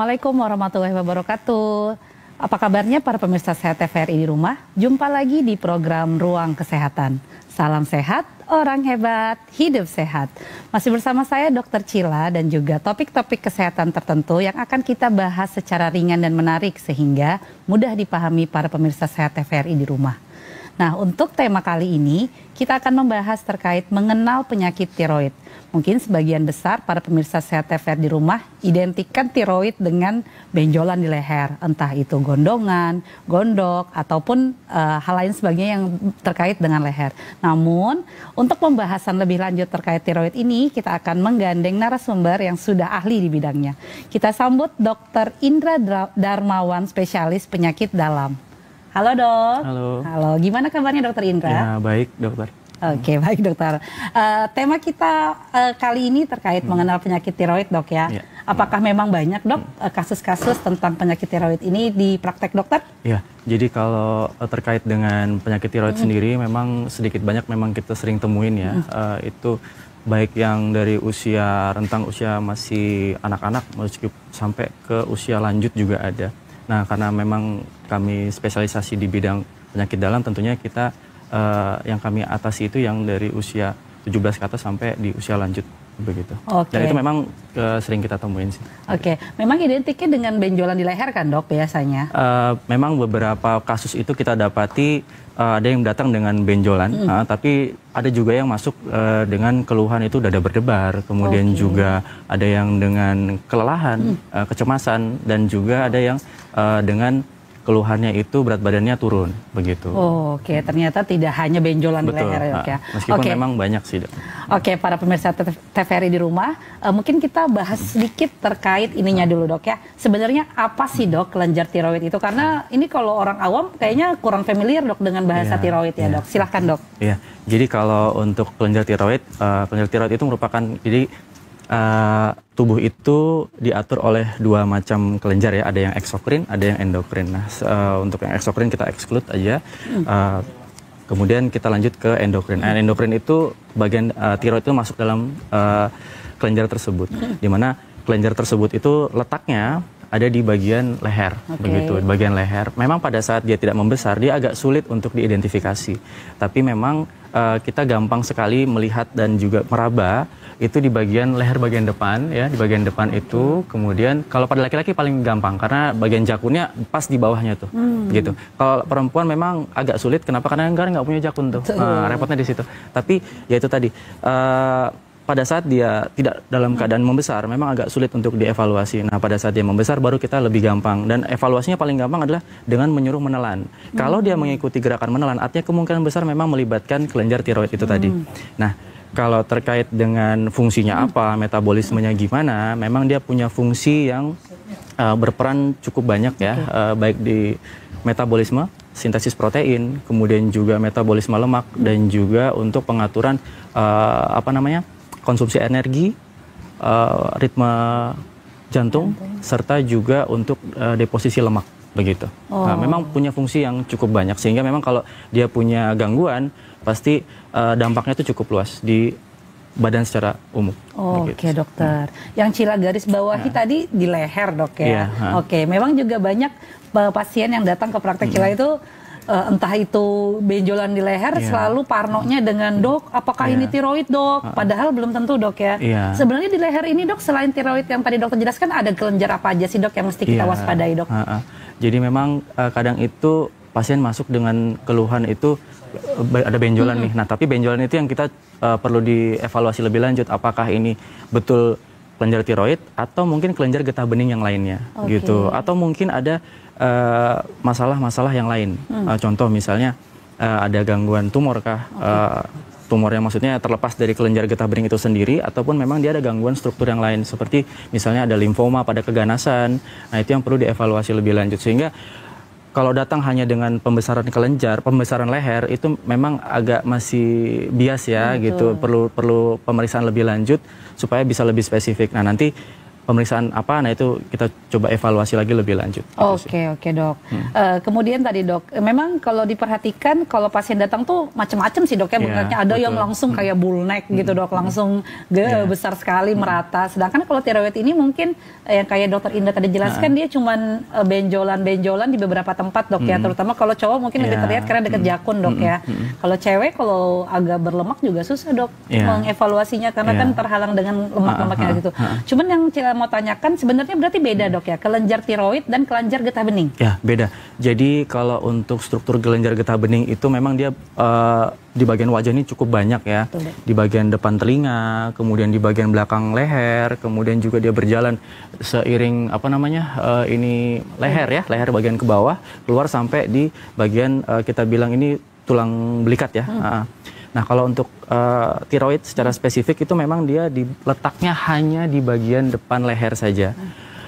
Assalamualaikum warahmatullahi wabarakatuh. Apa kabarnya para pemirsa Sehat TVRI di rumah? Jumpa lagi di program Ruang Kesehatan. Salam sehat, orang hebat, hidup sehat. Masih bersama saya Dr. Cila dan juga topik-topik kesehatan tertentu yang akan kita bahas secara ringan dan menarik sehingga mudah dipahami para pemirsa Sehat TVRI di rumah. Nah, untuk tema kali ini kita akan membahas terkait mengenal penyakit tiroid. Mungkin sebagian besar para pemirsa Sehat TVRI di rumah identikan tiroid dengan benjolan di leher, entah itu gondongan, gondok, ataupun hal lain sebagainya yang terkait dengan leher. Namun, untuk pembahasan lebih lanjut terkait tiroid ini, kita akan menggandeng narasumber yang sudah ahli di bidangnya. Kita sambut Dr. Indra Darmawan, spesialis penyakit dalam. Halo dok. Halo. Halo, gimana kabarnya dokter Indra? Ya, baik dokter. Oke, baik dokter. Tema kita kali ini terkait mengenal penyakit tiroid dok ya. Apakah memang banyak dok kasus-kasus tentang penyakit tiroid ini di praktek dokter? Ya, jadi kalau terkait dengan penyakit tiroid sendiri memang sedikit banyak memang kita sering temuin ya. Itu baik yang dari usia rentang usia masih anak-anak sampai ke usia lanjut juga ada. Nah, karena memang kami spesialisasi di bidang penyakit dalam, tentunya kita yang kami atasi itu yang dari usia 17 ke atas sampai di usia lanjut begitu. Dan itu memang sering kita temuin sih. Memang identiknya dengan benjolan di leher kan dok biasanya? Memang beberapa kasus itu kita dapati ada yang datang dengan benjolan, tapi ada juga yang masuk dengan keluhan itu dada berdebar, kemudian juga ada yang dengan kelelahan, kecemasan, dan juga ada yang dengan keluhannya itu berat badannya turun begitu. Ternyata tidak hanya benjolan di leher ya dok ya. Meskipun memang banyak sih dok. Para pemirsa TVRI di rumah, mungkin kita bahas sedikit terkait ininya dulu dok ya. Sebenarnya apa sih dok kelenjar tiroid itu? Karena ini kalau orang awam kayaknya kurang familiar dok dengan bahasa tiroid ya dok. Silahkan dok. Iya, jadi kalau untuk kelenjar tiroid itu merupakan tubuh itu diatur oleh dua macam kelenjar ya, ada yang eksokrin, ada yang endokrin. Nah, untuk yang eksokrin kita exclude aja. Kemudian kita lanjut ke endokrin. Endokrin itu bagian tiroid itu masuk dalam kelenjar tersebut, di mana kelenjar tersebut itu letaknya ada di bagian leher, begitu, di bagian leher. Memang pada saat dia tidak membesar, dia agak sulit untuk diidentifikasi. Tapi memang kita gampang sekali melihat dan juga meraba itu di bagian leher bagian depan ya, di bagian depan itu. Kemudian kalau pada laki-laki paling gampang karena bagian jakunnya pas di bawahnya tuh, gitu. Kalau perempuan memang agak sulit, kenapa? Karena nggak punya jakun tuh, repotnya di situ. Tapi ya itu tadi. Pada saat dia tidak dalam keadaan membesar, memang agak sulit untuk dievaluasi. Nah, pada saat dia membesar, baru kita lebih gampang. Dan evaluasinya paling gampang adalah dengan menyuruh menelan. Kalau dia mengikuti gerakan menelan, artinya kemungkinan besar memang melibatkan kelenjar tiroid itu tadi. Nah, kalau terkait dengan fungsinya apa, metabolismenya gimana, memang dia punya fungsi yang berperan cukup banyak ya, baik di metabolisme, sintesis protein, kemudian juga metabolisme lemak, dan juga untuk pengaturan konsumsi energi, ritme jantung, serta juga untuk deposisi lemak, begitu. Nah, memang punya fungsi yang cukup banyak, sehingga memang kalau dia punya gangguan, pasti dampaknya itu cukup luas di badan secara umum. Oke dokter. Yang Cila garis bawahi tadi di leher dok ya. Memang juga banyak pasien yang datang ke praktek Cila itu entah itu benjolan di leher, selalu parnonya dengan dok, apakah ini tiroid dok? Padahal belum tentu dok ya. Sebenarnya di leher ini dok, selain tiroid yang tadi dokter jelaskan, ada kelenjar apa aja sih dok yang mesti kita waspadai dok? Jadi memang kadang itu pasien masuk dengan keluhan itu ada benjolan nih. Nah, tapi benjolan itu yang kita perlu dievaluasi lebih lanjut. Apakah ini betul kelenjar tiroid atau mungkin kelenjar getah bening yang lainnya, gitu? Atau mungkin ada masalah-masalah yang lain. Contoh misalnya ada gangguan tumor kah? Tumor yang maksudnya terlepas dari kelenjar getah bening itu sendiri, ataupun memang dia ada gangguan struktur yang lain seperti misalnya ada limfoma pada keganasan. Nah, itu yang perlu dievaluasi lebih lanjut, sehingga kalau datang hanya dengan pembesaran kelenjar, pembesaran leher itu memang agak masih bias ya, gitu. Perlu pemeriksaan lebih lanjut supaya bisa lebih spesifik. Nah, nanti pemeriksaan apa, nah itu kita coba evaluasi lagi lebih lanjut. Oke dok. Kemudian tadi dok, memang kalau diperhatikan kalau pasien datang tuh macam-macam sih dok ya, bentuknya ada yang langsung kayak bullneck gitu dok, langsung besar sekali merata. Sedangkan kalau tiroid ini mungkin yang kayak dokter Indah tadi jelaskan dia cuman benjolan-benjolan di beberapa tempat dok ya, terutama kalau cowok mungkin lebih terlihat karena dekat jakun dok ya. Kalau cewek kalau agak berlemak juga susah dok mengevaluasinya karena kan terhalang dengan lemak-lemaknya gitu. Cuman yang saya mau tanyakan sebenarnya berarti beda dok ya, kelenjar tiroid dan kelenjar getah bening? Ya beda. Jadi kalau untuk struktur kelenjar getah bening itu memang dia di bagian wajah ini cukup banyak ya. Betul. Di bagian depan telinga, kemudian di bagian belakang leher, kemudian juga dia berjalan seiring ini leher ya, leher bagian ke bawah keluar sampai di bagian kita bilang ini tulang belikat ya. Nah kalau untuk tiroid secara spesifik itu memang dia letaknya hanya di bagian depan leher saja.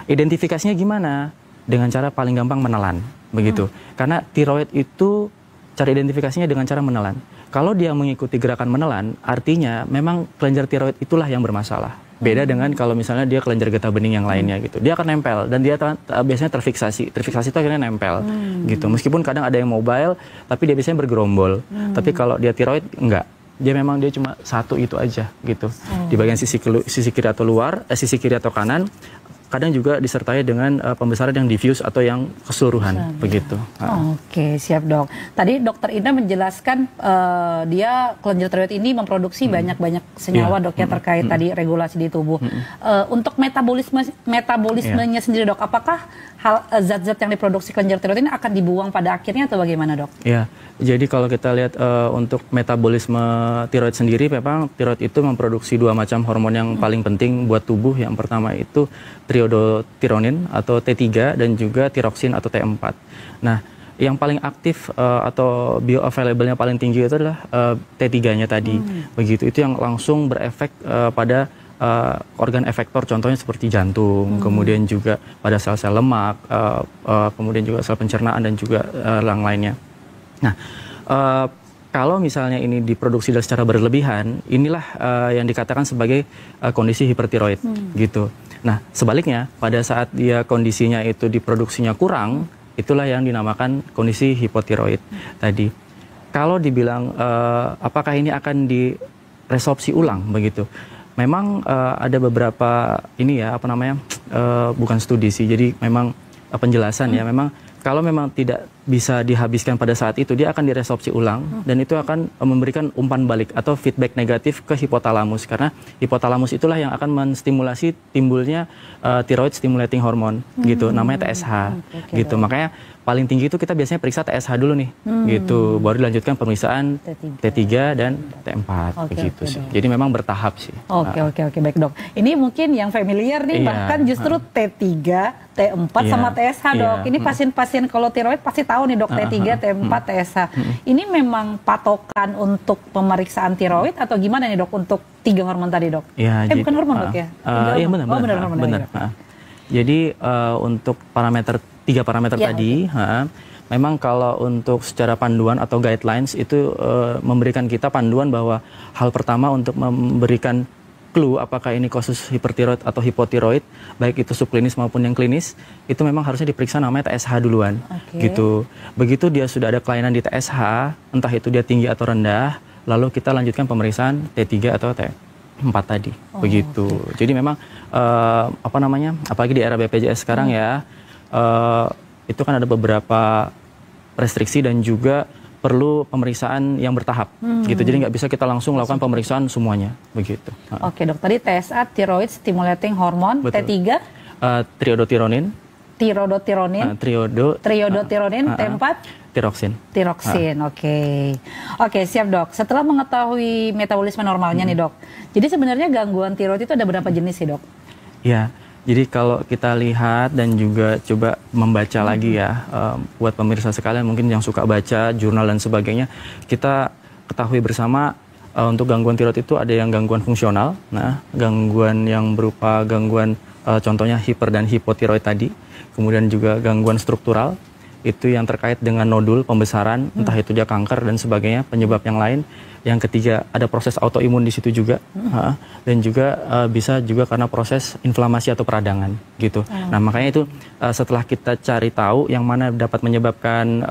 Identifikasinya gimana? Dengan cara paling gampang menelan, begitu. Karena tiroid itu cara identifikasinya dengan cara menelan. Kalau dia mengikuti gerakan menelan, artinya memang kelenjar tiroid itulah yang bermasalah. Beda dengan kalau misalnya dia kelenjar getah bening yang lainnya gitu. Dia akan nempel dan dia biasanya terfiksasi. Terfiksasi itu akhirnya nempel gitu. Meskipun kadang ada yang mobile, tapi dia biasanya bergerombol. Tapi kalau dia tiroid enggak. Dia memang cuma satu itu aja gitu. Di bagian sisi kiri atau luar, sisi kiri atau kanan. Kadang juga disertai dengan pembesaran yang diffuse atau yang keseluruhan, begitu. Oke, siap dok. Tadi dokter Indah menjelaskan dia kelenjar tiroid ini memproduksi banyak-banyak senyawa dok ya terkait tadi regulasi di tubuh. Untuk metabolismenya sendiri dok, apakah zat-zat yang diproduksi kelenjar tiroid ini akan dibuang pada akhirnya atau bagaimana dok? Ya, jadi kalau kita lihat untuk metabolisme tiroid sendiri, memang tiroid itu memproduksi dua macam hormon yang paling penting buat tubuh. Yang pertama itu triodotironin atau T3 dan juga tiroksin atau T4. Nah, yang paling aktif atau bioavailable-nya paling tinggi itu adalah T3-nya tadi. Begitu, itu yang langsung berefek pada organ efektor, contohnya seperti jantung, kemudian juga pada sel-sel lemak, kemudian juga sel pencernaan dan juga yang lainnya. Nah, kalau misalnya ini diproduksi secara berlebihan, inilah yang dikatakan sebagai kondisi hipertiroid, gitu. Nah, sebaliknya pada saat dia kondisinya itu diproduksinya kurang, itulah yang dinamakan kondisi hipotiroid tadi. Kalau dibilang apakah ini akan diresorpsi ulang begitu? Memang ada beberapa bukan studi sih, jadi memang penjelasan ya, memang kalau memang tidak bisa dihabiskan pada saat itu, dia akan diresorpsi ulang dan itu akan memberikan umpan balik atau feedback negatif ke hipotalamus, karena hipotalamus itulah yang akan menstimulasi timbulnya thyroid stimulating hormone gitu, namanya TSH gitu. Makanya paling tinggi itu kita biasanya periksa TSH dulu nih gitu, baru dilanjutkan pemeriksaan T3 dan T4 begitu sih. Jadi memang bertahap sih. Oke, baik dok. Ini mungkin yang familiar nih, bahkan justru T3, T4 sama TSH dok. Ini pasien-pasien kalau tiroid pasti tahu nih dok, T3, T4, TSH. Ini memang patokan untuk pemeriksaan tiroid atau gimana nih dok untuk 3 hormon tadi dok? Bukan hormon dok ya? Iya benar. Jadi untuk 3 parameter tadi, memang kalau untuk secara panduan atau guidelines itu memberikan kita panduan bahwa hal pertama untuk memberikan clue apakah ini kasus hipertiroid atau hipotiroid, baik itu subklinis maupun yang klinis, itu memang harusnya diperiksa namanya TSH duluan, gitu. Begitu dia sudah ada kelainan di TSH, entah itu dia tinggi atau rendah, lalu kita lanjutkan pemeriksaan T3 atau T4 tadi, begitu. Jadi memang apalagi di era BPJS sekarang ya, itu kan ada beberapa restriksi dan juga perlu pemeriksaan yang bertahap gitu. Jadi nggak bisa kita langsung lakukan pemeriksaan semuanya begitu. Oke dok, tadi TSH thyroid stimulating hormone. Betul. T3 triodotironin, T4 tiroksin. Oke, siap dok. Setelah mengetahui metabolisme normalnya nih dok, jadi sebenarnya gangguan tiroid itu ada berapa jenis sih dok? Ya, jadi kalau kita lihat dan juga coba membaca lagi ya, buat pemirsa sekalian mungkin yang suka baca jurnal dan sebagainya, kita ketahui bersama untuk gangguan tiroid itu ada yang gangguan fungsional, nah gangguan yang berupa gangguan contohnya hiper dan hipotiroid tadi, kemudian juga gangguan struktural, itu yang terkait dengan nodul, pembesaran, entah itu dia kanker dan sebagainya, penyebab yang lain. Yang ketiga ada proses autoimun di situ juga, dan juga bisa juga karena proses inflamasi atau peradangan gitu. Nah makanya itu setelah kita cari tahu yang mana dapat menyebabkan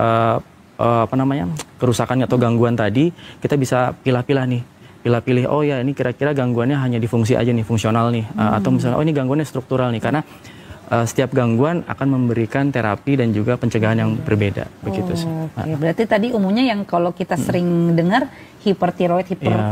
kerusakan atau gangguan tadi, kita bisa pilah-pilah nih. Pilih-pilih, oh ya ini kira-kira gangguannya hanya di fungsi aja nih, fungsional nih, atau misalnya oh ini gangguannya struktural nih, karena setiap gangguan akan memberikan terapi dan juga pencegahan yang berbeda, begitu sih. Oke, berarti tadi umumnya yang kalau kita sering dengar hipertiroid,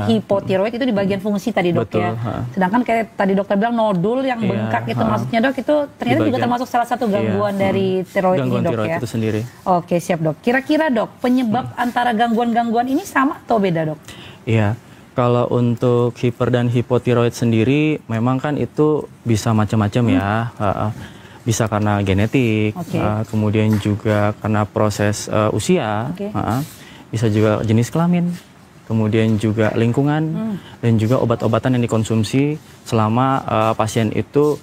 hipotiroid itu di bagian fungsi tadi dok. Betul, ya. Sedangkan kayak tadi dokter bilang nodul yang bengkak itu maksudnya dok, itu ternyata juga termasuk salah satu gangguan dari tiroid ini dok tiroid ya. Itu sendiri. Oke siap dok. Kira-kira dok penyebab antara gangguan-gangguan ini sama atau beda dok? Iya. Kalau untuk hiper dan hipotiroid sendiri, memang kan itu bisa macam-macam ya. Bisa karena genetik, kemudian juga karena proses usia, bisa juga jenis kelamin, kemudian juga lingkungan, dan juga obat-obatan yang dikonsumsi selama pasien itu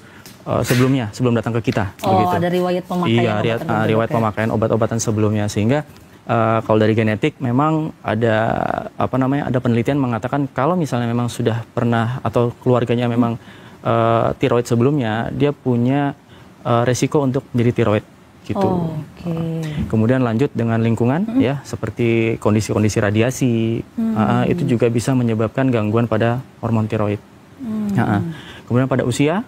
sebelum datang ke kita. Oh, begitu. Ada riwayat pemakaian. Iya, riwayat pemakaian obat-obatan sebelumnya, sehingga kalau dari genetik memang ada ada penelitian mengatakan kalau misalnya memang sudah pernah atau keluarganya memang tiroid sebelumnya, dia punya resiko untuk menjadi tiroid gitu. Kemudian lanjut dengan lingkungan ya, seperti kondisi-kondisi radiasi, itu juga bisa menyebabkan gangguan pada hormon tiroid. Kemudian pada usia,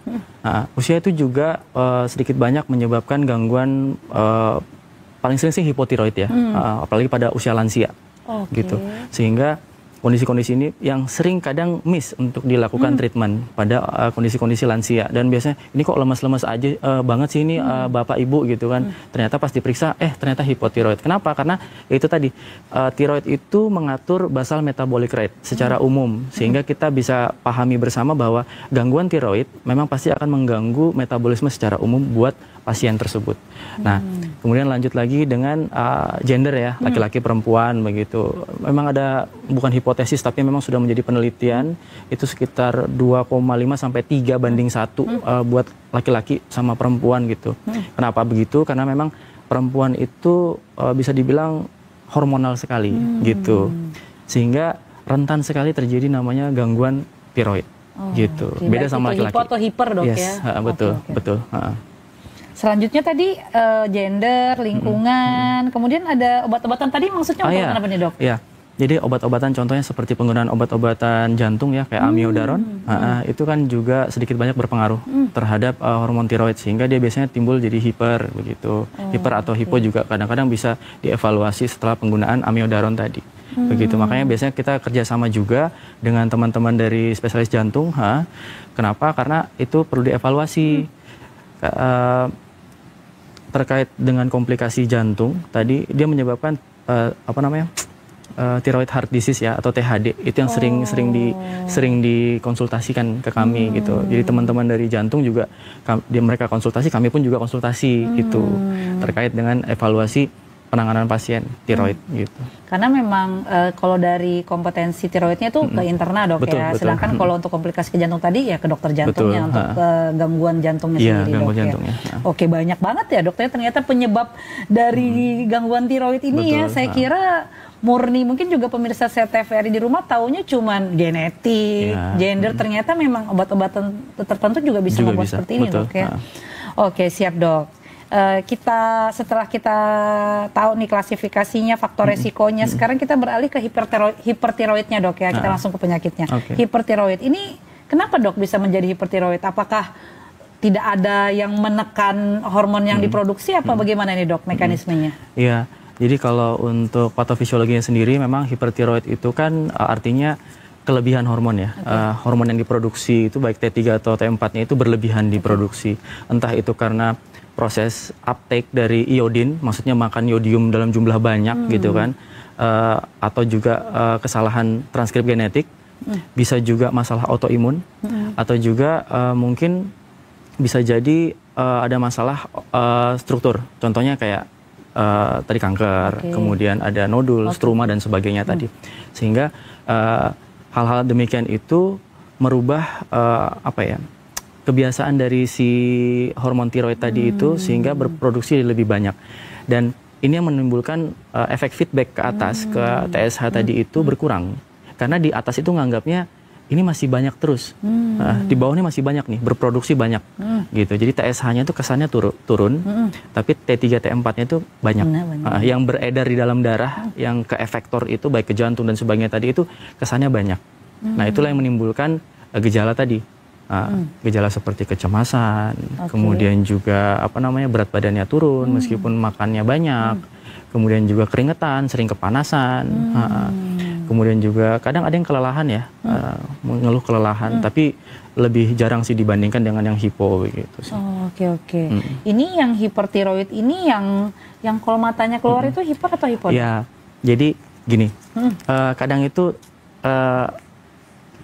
usia itu juga sedikit banyak menyebabkan gangguan. Paling sering sih hipotiroid ya, apalagi pada usia lansia, gitu. Sehingga kondisi-kondisi ini yang sering kadang miss untuk dilakukan treatment pada kondisi-kondisi lansia. Dan biasanya ini kok lemas-lemas aja banget sih ini bapak ibu gitu kan. Ternyata pas diperiksa, ternyata hipotiroid. Kenapa? Karena itu tadi, tiroid itu mengatur basal metabolic rate secara umum. Sehingga kita bisa pahami bersama bahwa gangguan tiroid memang pasti akan mengganggu metabolisme secara umum buat pasien tersebut. Nah, kemudian lanjut lagi dengan gender ya, laki-laki perempuan begitu. Memang ada bukan hipotesis tapi memang sudah menjadi penelitian itu sekitar 2,5 sampai 3 banding 1 buat laki-laki sama perempuan gitu. Kenapa begitu? Karena memang perempuan itu bisa dibilang hormonal sekali gitu. Sehingga rentan sekali terjadi namanya gangguan tiroid gitu. Beda sama laki-laki. Hipo atau hiper dok ya? Betul, betul. Selanjutnya tadi gender, lingkungan, kemudian ada obat-obatan tadi maksudnya obat apa nih dok? Iya, jadi obat-obatan contohnya seperti penggunaan obat-obatan jantung ya kayak amiodaron, itu kan juga sedikit banyak berpengaruh terhadap hormon tiroid sehingga dia biasanya timbul jadi hiper begitu. Hiper atau hipo juga kadang-kadang bisa dievaluasi setelah penggunaan amiodaron tadi. Begitu, makanya biasanya kita kerjasama juga dengan teman-teman dari spesialis jantung. Kenapa? Karena itu perlu dievaluasi. Terkait dengan komplikasi jantung tadi dia menyebabkan thyroid heart disease ya atau THD itu yang sering dikonsultasikan ke kami gitu. Jadi teman-teman dari jantung juga mereka konsultasi, kami pun juga konsultasi gitu terkait dengan evaluasi penanganan pasien tiroid gitu. Karena memang kalau dari kompetensi tiroidnya itu ke internal dok ya. Sedangkan kalau untuk komplikasi ke jantung tadi ya ke dokter jantungnya untuk gangguan jantungnya sendiri gangguan dok jantungnya, ya. Oke, banyak banget ya dokternya ternyata penyebab dari gangguan tiroid ini ya. Saya kira murni mungkin juga pemirsa TVRI di rumah taunya cuman genetik, gender, ternyata memang obat-obatan tertentu juga bisa membuat seperti ini dok ya. Oke, siap dok. Setelah kita tahu nih klasifikasinya, faktor resikonya, sekarang kita beralih ke hipertiroidnya dok ya. Kita langsung ke penyakitnya. Hipertiroid ini kenapa dok bisa menjadi hipertiroid? Apakah tidak ada yang menekan hormon yang diproduksi? Apa bagaimana nih dok mekanismenya? Iya, jadi kalau untuk patofisiologinya sendiri memang hipertiroid itu kan artinya kelebihan hormon ya. Hormon yang diproduksi itu baik T3 atau T4-nya itu berlebihan diproduksi. Entah itu karena proses uptake dari iodin, maksudnya makan yodium dalam jumlah banyak gitu kan, atau juga kesalahan transkrip genetik, bisa juga masalah autoimun, atau juga mungkin bisa jadi ada masalah struktur, contohnya kayak tadi kanker, kemudian ada nodul, struma dan sebagainya tadi, sehingga hal-hal demikian itu merubah kebiasaan dari si hormon tiroid tadi itu sehingga berproduksi lebih banyak. Dan ini yang menimbulkan efek feedback ke atas ke TSH tadi itu berkurang. Karena di atas itu nganggapnya ini masih banyak terus, di bawahnya masih banyak nih, berproduksi banyak, gitu. Jadi TSH-nya itu kesannya turun, tapi T3 T4-nya itu banyak. Yang beredar di dalam darah, yang ke efektor itu baik ke jantung dan sebagainya tadi itu kesannya banyak. Nah itulah yang menimbulkan gejala tadi, gejala seperti kecemasan, kemudian juga berat badannya turun meskipun makannya banyak, kemudian juga keringetan, sering kepanasan. Kemudian juga kadang ada yang kelelahan ya, mengeluh kelelahan, tapi lebih jarang sih dibandingkan dengan yang hipo begitu sih. Oke. Ini yang hipertiroid ini yang kalau matanya keluar itu hiper atau hipo? Ya, jadi gini, kadang itu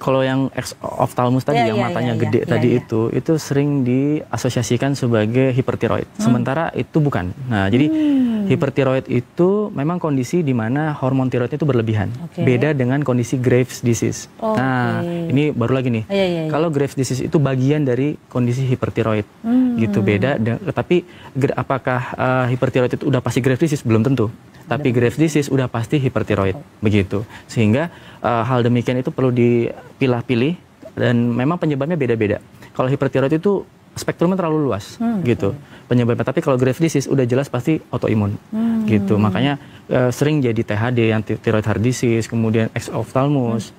kalau yang oftalmus tadi yang matanya gede tadi itu sering diasosiasikan sebagai hipertiroid. Sementara itu bukan. Nah, jadi hipertiroid itu memang kondisi di mana hormon tiroid itu berlebihan. Beda dengan kondisi Graves disease. Nah, ini baru lagi nih. Kalau Graves disease itu bagian dari kondisi hipertiroid. Gitu beda. Tapi apakah hipertiroid itu udah pasti Graves disease? Belum tentu. Tapi Graves disease udah pasti hipertiroid, begitu. Sehingga hal demikian itu perlu dipilah-pilih dan memang penyebabnya beda-beda. Kalau hipertiroid itu spektrumnya terlalu luas, gitu penyebabnya. Tapi kalau Graves disease udah jelas pasti autoimun, gitu. Makanya sering jadi THD, yang thyroid heart disease, kemudian exophthalmos,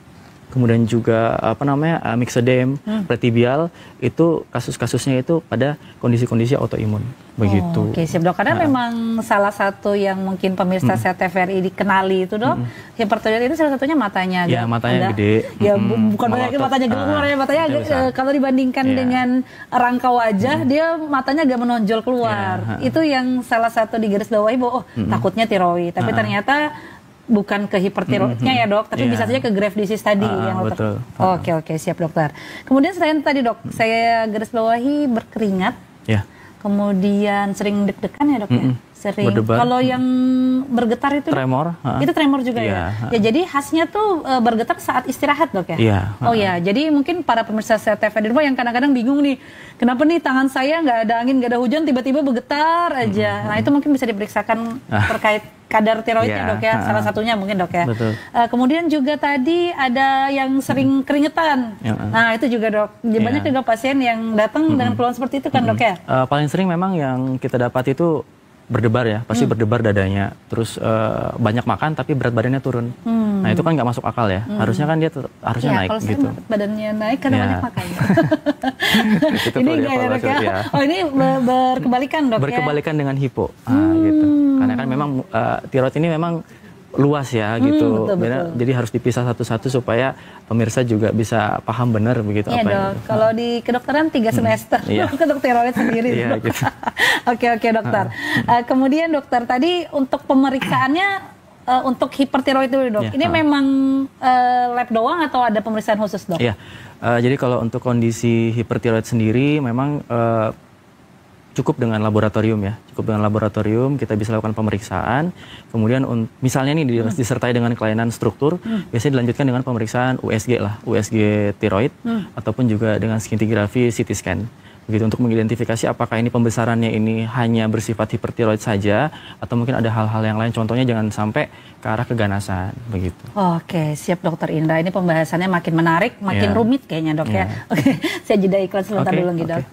kemudian juga myxedem, pretibial, itu kasus-kasusnya itu pada kondisi-kondisi autoimun, begitu. Oke, siap dok. Karena memang salah satu yang mungkin pemirsa Sehat TVRI dikenali itu dok, hipertiroid itu salah satunya matanya. Ya, matanya gede. Ya, bukan banyak matanya keluar ya, matanya kalau dibandingkan dengan rangka wajah, dia matanya agak menonjol keluar. Itu yang salah satu digarisbawahi bahwa takutnya tiroid, tapi ternyata bukan ke hipertiroidnya ya dok, tapi bisa saja ke Graves disease tadi yang betul. Oke, siap dokter. Kemudian selain tadi dok, saya garis bawahi berkeringat, kemudian sering deg-degan ya dok ya, sering. Kalau yang bergetar itu tremor, itu tremor juga ya. Ya jadi khasnya tuh bergetar saat istirahat dok ya. Jadi mungkin para pemirsa Sehat TV di rumah yang kadang-kadang bingung nih, kenapa nih tangan saya nggak ada angin, nggak ada hujan, tiba-tiba bergetar aja. Nah itu mungkin bisa diperiksakan terkait kadar tiroidnya dok ya, salah satunya mungkin dok ya. Kemudian juga tadi ada yang sering keringetan. Nah itu juga dok, banyak juga pasien yang datang dengan keluhan seperti itu kan dok ya. Paling sering memang yang kita dapat itu berdebar ya, pasti berdebar dadanya, terus banyak makan tapi berat badannya turun. Nah itu kan nggak masuk akal ya, harusnya kan dia harusnya naik kalau gitu. Badannya naik karena banyak makan. Ini nggak ya dok ya? Oh ini berkebalikan dok ya? Berkebalikan dengan hipo, gitu. Karena kan memang tiroid ini memang luas ya gitu. Betul. Jadi harus dipisah satu-satu supaya pemirsa juga bisa paham benar begitu apa dok. Kalau di kedokteran 3 semester untuk tiroid sendiri. Gitu. Oke dokter. Kemudian dokter tadi untuk pemeriksaannya untuk hipertiroid dulu dok. Ini memang lab doang atau ada pemeriksaan khusus dok? Iya. Jadi kalau untuk kondisi hipertiroid sendiri memang cukup dengan laboratorium ya, kita bisa lakukan pemeriksaan, kemudian misalnya nih disertai dengan kelainan struktur, biasanya dilanjutkan dengan pemeriksaan USG tiroid, ataupun juga dengan scintigraphy CT scan, begitu untuk mengidentifikasi apakah ini pembesarannya ini hanya bersifat hipertiroid saja, atau mungkin ada hal-hal yang lain, contohnya jangan sampai ke arah keganasan, begitu. Oke, siap dokter Indra, ini pembahasannya makin menarik, makin rumit kayaknya dok ya. Oke, saya jeda iklan sebentar dulu nih dok.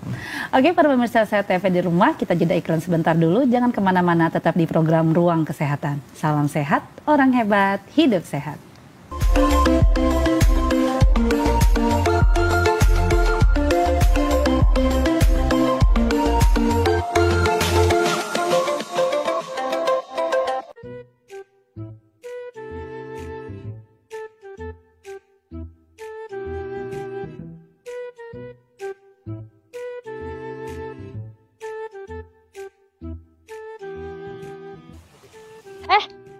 Oke, para pemirsa Sehat TV di rumah, kita jeda iklan sebentar dulu. Jangan kemana-mana, tetap di program Ruang Kesehatan. Salam sehat, orang hebat, hidup sehat.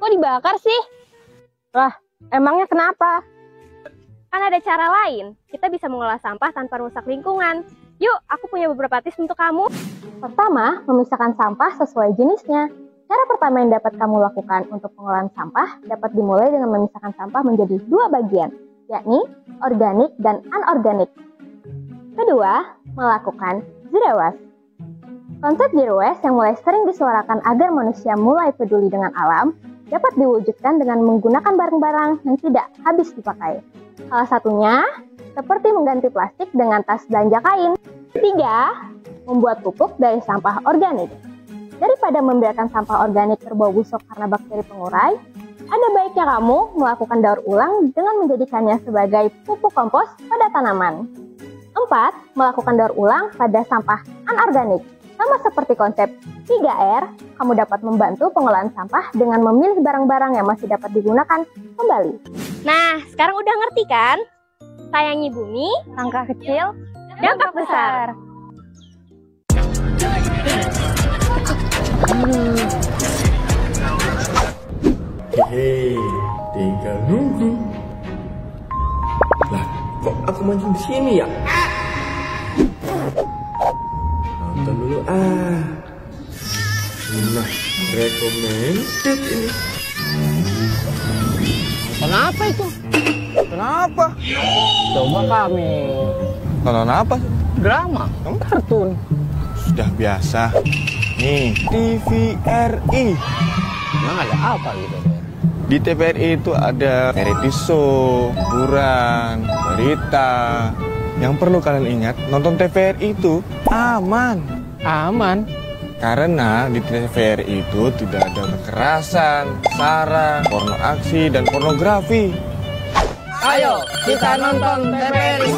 Kok dibakar sih? Lah, emangnya kenapa? Kan ada cara lain. Kita bisa mengolah sampah tanpa merusak lingkungan. Yuk, aku punya beberapa tips untuk kamu. Pertama, memisahkan sampah sesuai jenisnya. Cara pertama yang dapat kamu lakukan untuk pengolahan sampah dapat dimulai dengan memisahkan sampah menjadi 2 bagian, yakni organik dan anorganik. Kedua, melakukan zero waste. Konsep zero waste yang mulai sering disuarakan agar manusia mulai peduli dengan alam dapat diwujudkan dengan menggunakan barang-barang yang tidak habis dipakai. Salah satunya seperti mengganti plastik dengan tas belanja kain. Ketiga, membuat pupuk dari sampah organik. Daripada membiarkan sampah organik berbau busuk karena bakteri pengurai, ada baiknya kamu melakukan daur ulang dengan menjadikannya sebagai pupuk kompos pada tanaman. 4. Melakukan daur ulang pada sampah anorganik. Sama seperti konsep 3R, kamu dapat membantu pengolahan sampah dengan memilih barang-barang yang masih dapat digunakan kembali. Nah, sekarang udah ngerti kan? Sayangi bumi, langkah kecil, dampak besar. Hei, tinggal nunggu. Lah, kok aku mancing di sini ya? Nonton dulu Nah, recommended ini. Kenapa itu? Kenapa? Coba kami. Nonton apa? Drama, kartun. Sudah biasa. Nih, TVRI. Emang ada apa gitu? Di TVRI itu ada variety show, hiburan, berita. Yang perlu kalian ingat, nonton TVRI itu aman. Aman? Karena di TVRI itu tidak ada kekerasan, sara, porno aksi, dan pornografi. Ayo, kita nonton TVRI.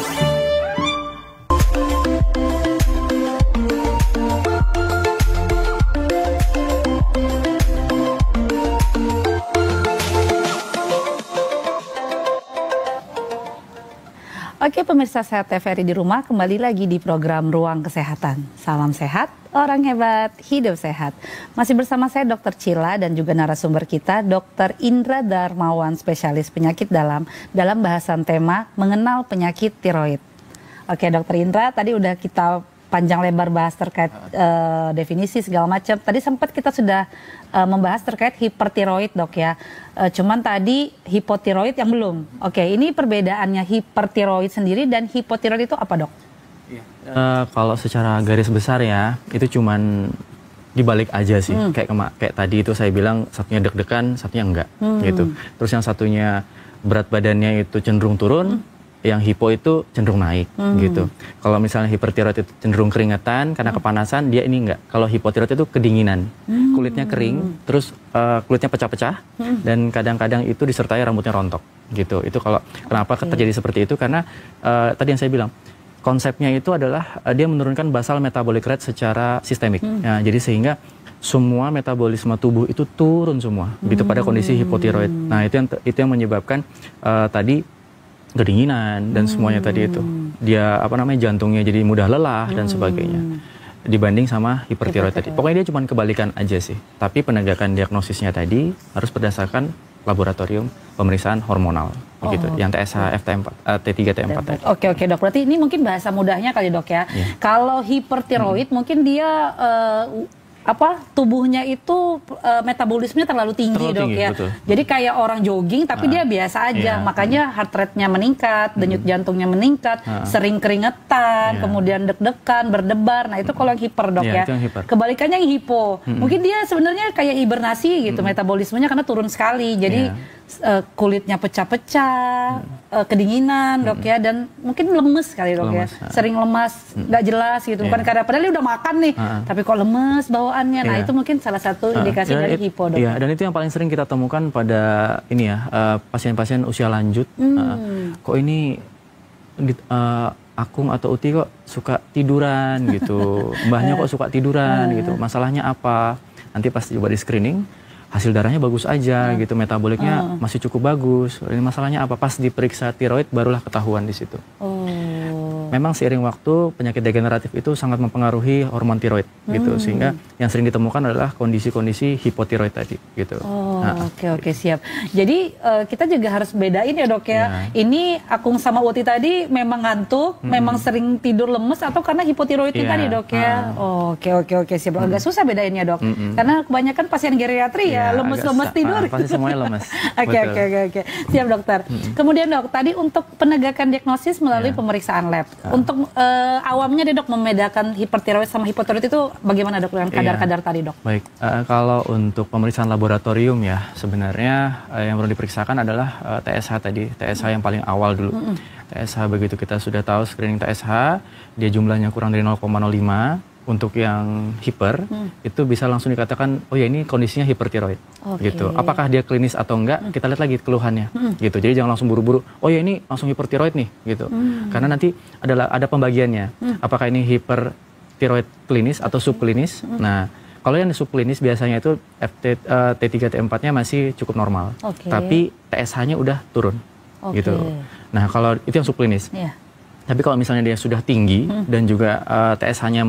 Oke pemirsa Sehat TVRI di rumah, kembali lagi di program Ruang Kesehatan. Salam sehat, orang hebat, hidup sehat. Masih bersama saya Dr. Cila dan juga narasumber kita Dr. Indra Darmawan, spesialis penyakit dalam bahasan tema mengenal penyakit tiroid. Oke Dr. Indra, tadi udah kita panjang lebar bahas terkait definisi segala macam. Tadi sempat kita sudah membahas terkait hipertiroid dok ya. Cuman tadi hipotiroid yang belum. Oke, ini perbedaannya hipertiroid sendiri dan hipotiroid itu apa dok? Kalau secara garis besar ya, itu cuman dibalik aja sih. Kayak tadi itu saya bilang satunya deg-degan, satunya enggak gitu. Terus yang satunya berat badannya itu cenderung turun, yang hipo itu cenderung naik gitu. Kalau misalnya hipertiroid itu cenderung keringetan karena kepanasan, dia ini enggak. Kalau hipotiroid itu kedinginan, kulitnya kering, terus kulitnya pecah-pecah, dan kadang-kadang itu disertai rambutnya rontok gitu. Itu kalau kenapa terjadi seperti itu karena tadi yang saya bilang konsepnya itu adalah dia menurunkan basal metabolic rate secara sistemik. Ya, jadi sehingga semua metabolisme tubuh itu turun semua gitu pada kondisi hipotiroid. Nah, itu yang menyebabkan tadi kedinginan dan semuanya tadi itu. Dia jantungnya jadi mudah lelah dan sebagainya. Dibanding sama hipertiroid tadi. Pokoknya dia cuma kebalikan aja sih. Tapi penegakan diagnosisnya tadi harus berdasarkan laboratorium pemeriksaan hormonal begitu. Yang TSH, FT4, T3, T4 tadi. Oke dok. Berarti ini mungkin bahasa mudahnya kali dok ya. Kalau hipertiroid mungkin dia tubuhnya itu metabolismenya terlalu tinggi dok ya. Betul. Jadi kayak orang jogging tapi dia biasa aja. Makanya heart rate-nya meningkat, denyut jantungnya meningkat, sering keringetan, kemudian deg-degan, berdebar. Nah, itu kalau yang hiper dok ya. Kebalikannya yang hipo. Mungkin dia sebenarnya kayak hibernasi gitu, metabolismenya karena turun sekali. Jadi kulitnya pecah-pecah, kedinginan dok ya, dan mungkin lemes kali dok ya. Sering lemas, nggak jelas gitu. Bukan karena padahal dia udah makan nih, tapi kok lemes bawaannya. Nah, itu mungkin salah satu indikasi dari hipo dok. Iya, dan itu yang paling sering kita temukan pada ini ya, pasien-pasien usia lanjut. Kok ini Akung atau Uti kok suka tiduran gitu. Mbahnya kok suka tiduran gitu. Masalahnya apa? Nanti pas coba di screening, hasil darahnya bagus aja gitu, metaboliknya masih cukup bagus. Ini masalahnya apa? Pas diperiksa tiroid barulah ketahuan di situ. Memang seiring waktu penyakit degeneratif itu sangat mempengaruhi hormon tiroid gitu, sehingga yang sering ditemukan adalah kondisi-kondisi hipotiroid tadi gitu. Oke, siap. Jadi kita juga harus bedain ya dok ya. Ini Akung sama Uti tadi memang ngantuk, memang sering tidur lemes atau karena hipotiroidnya tadi dok ya. Oke, siap. Agak susah bedainnya dok. Karena kebanyakan pasien geriatri ya lemes-lemes tidur. Pasti semuanya lemes. Oke. Siap dokter. Kemudian dok, tadi untuk penegakan diagnosis melalui pemeriksaan lab. Untuk awamnya deh dok, membedakan hipertiroid sama hipotiroid itu bagaimana dok dengan kadar-kadar tadi dok? Baik, kalau untuk pemeriksaan laboratorium ya sebenarnya yang perlu diperiksakan adalah TSH tadi, TSH yang paling awal dulu. TSH begitu kita sudah tahu screening TSH, dia jumlahnya kurang dari 0,05. Untuk yang hiper itu bisa langsung dikatakan oh ya ini kondisinya hipertiroid gitu. Apakah dia klinis atau enggak kita lihat lagi keluhannya gitu. Jadi jangan langsung buru-buru oh ya ini langsung hipertiroid nih gitu. Karena nanti ada pembagiannya. Apakah ini hipertiroid klinis atau subklinis? Nah, kalau yang subklinis biasanya itu T3 T4-nya masih cukup normal. Tapi TSH-nya udah turun gitu. Nah, kalau itu yang subklinis. Tapi kalau misalnya dia sudah tinggi dan juga TSH-nya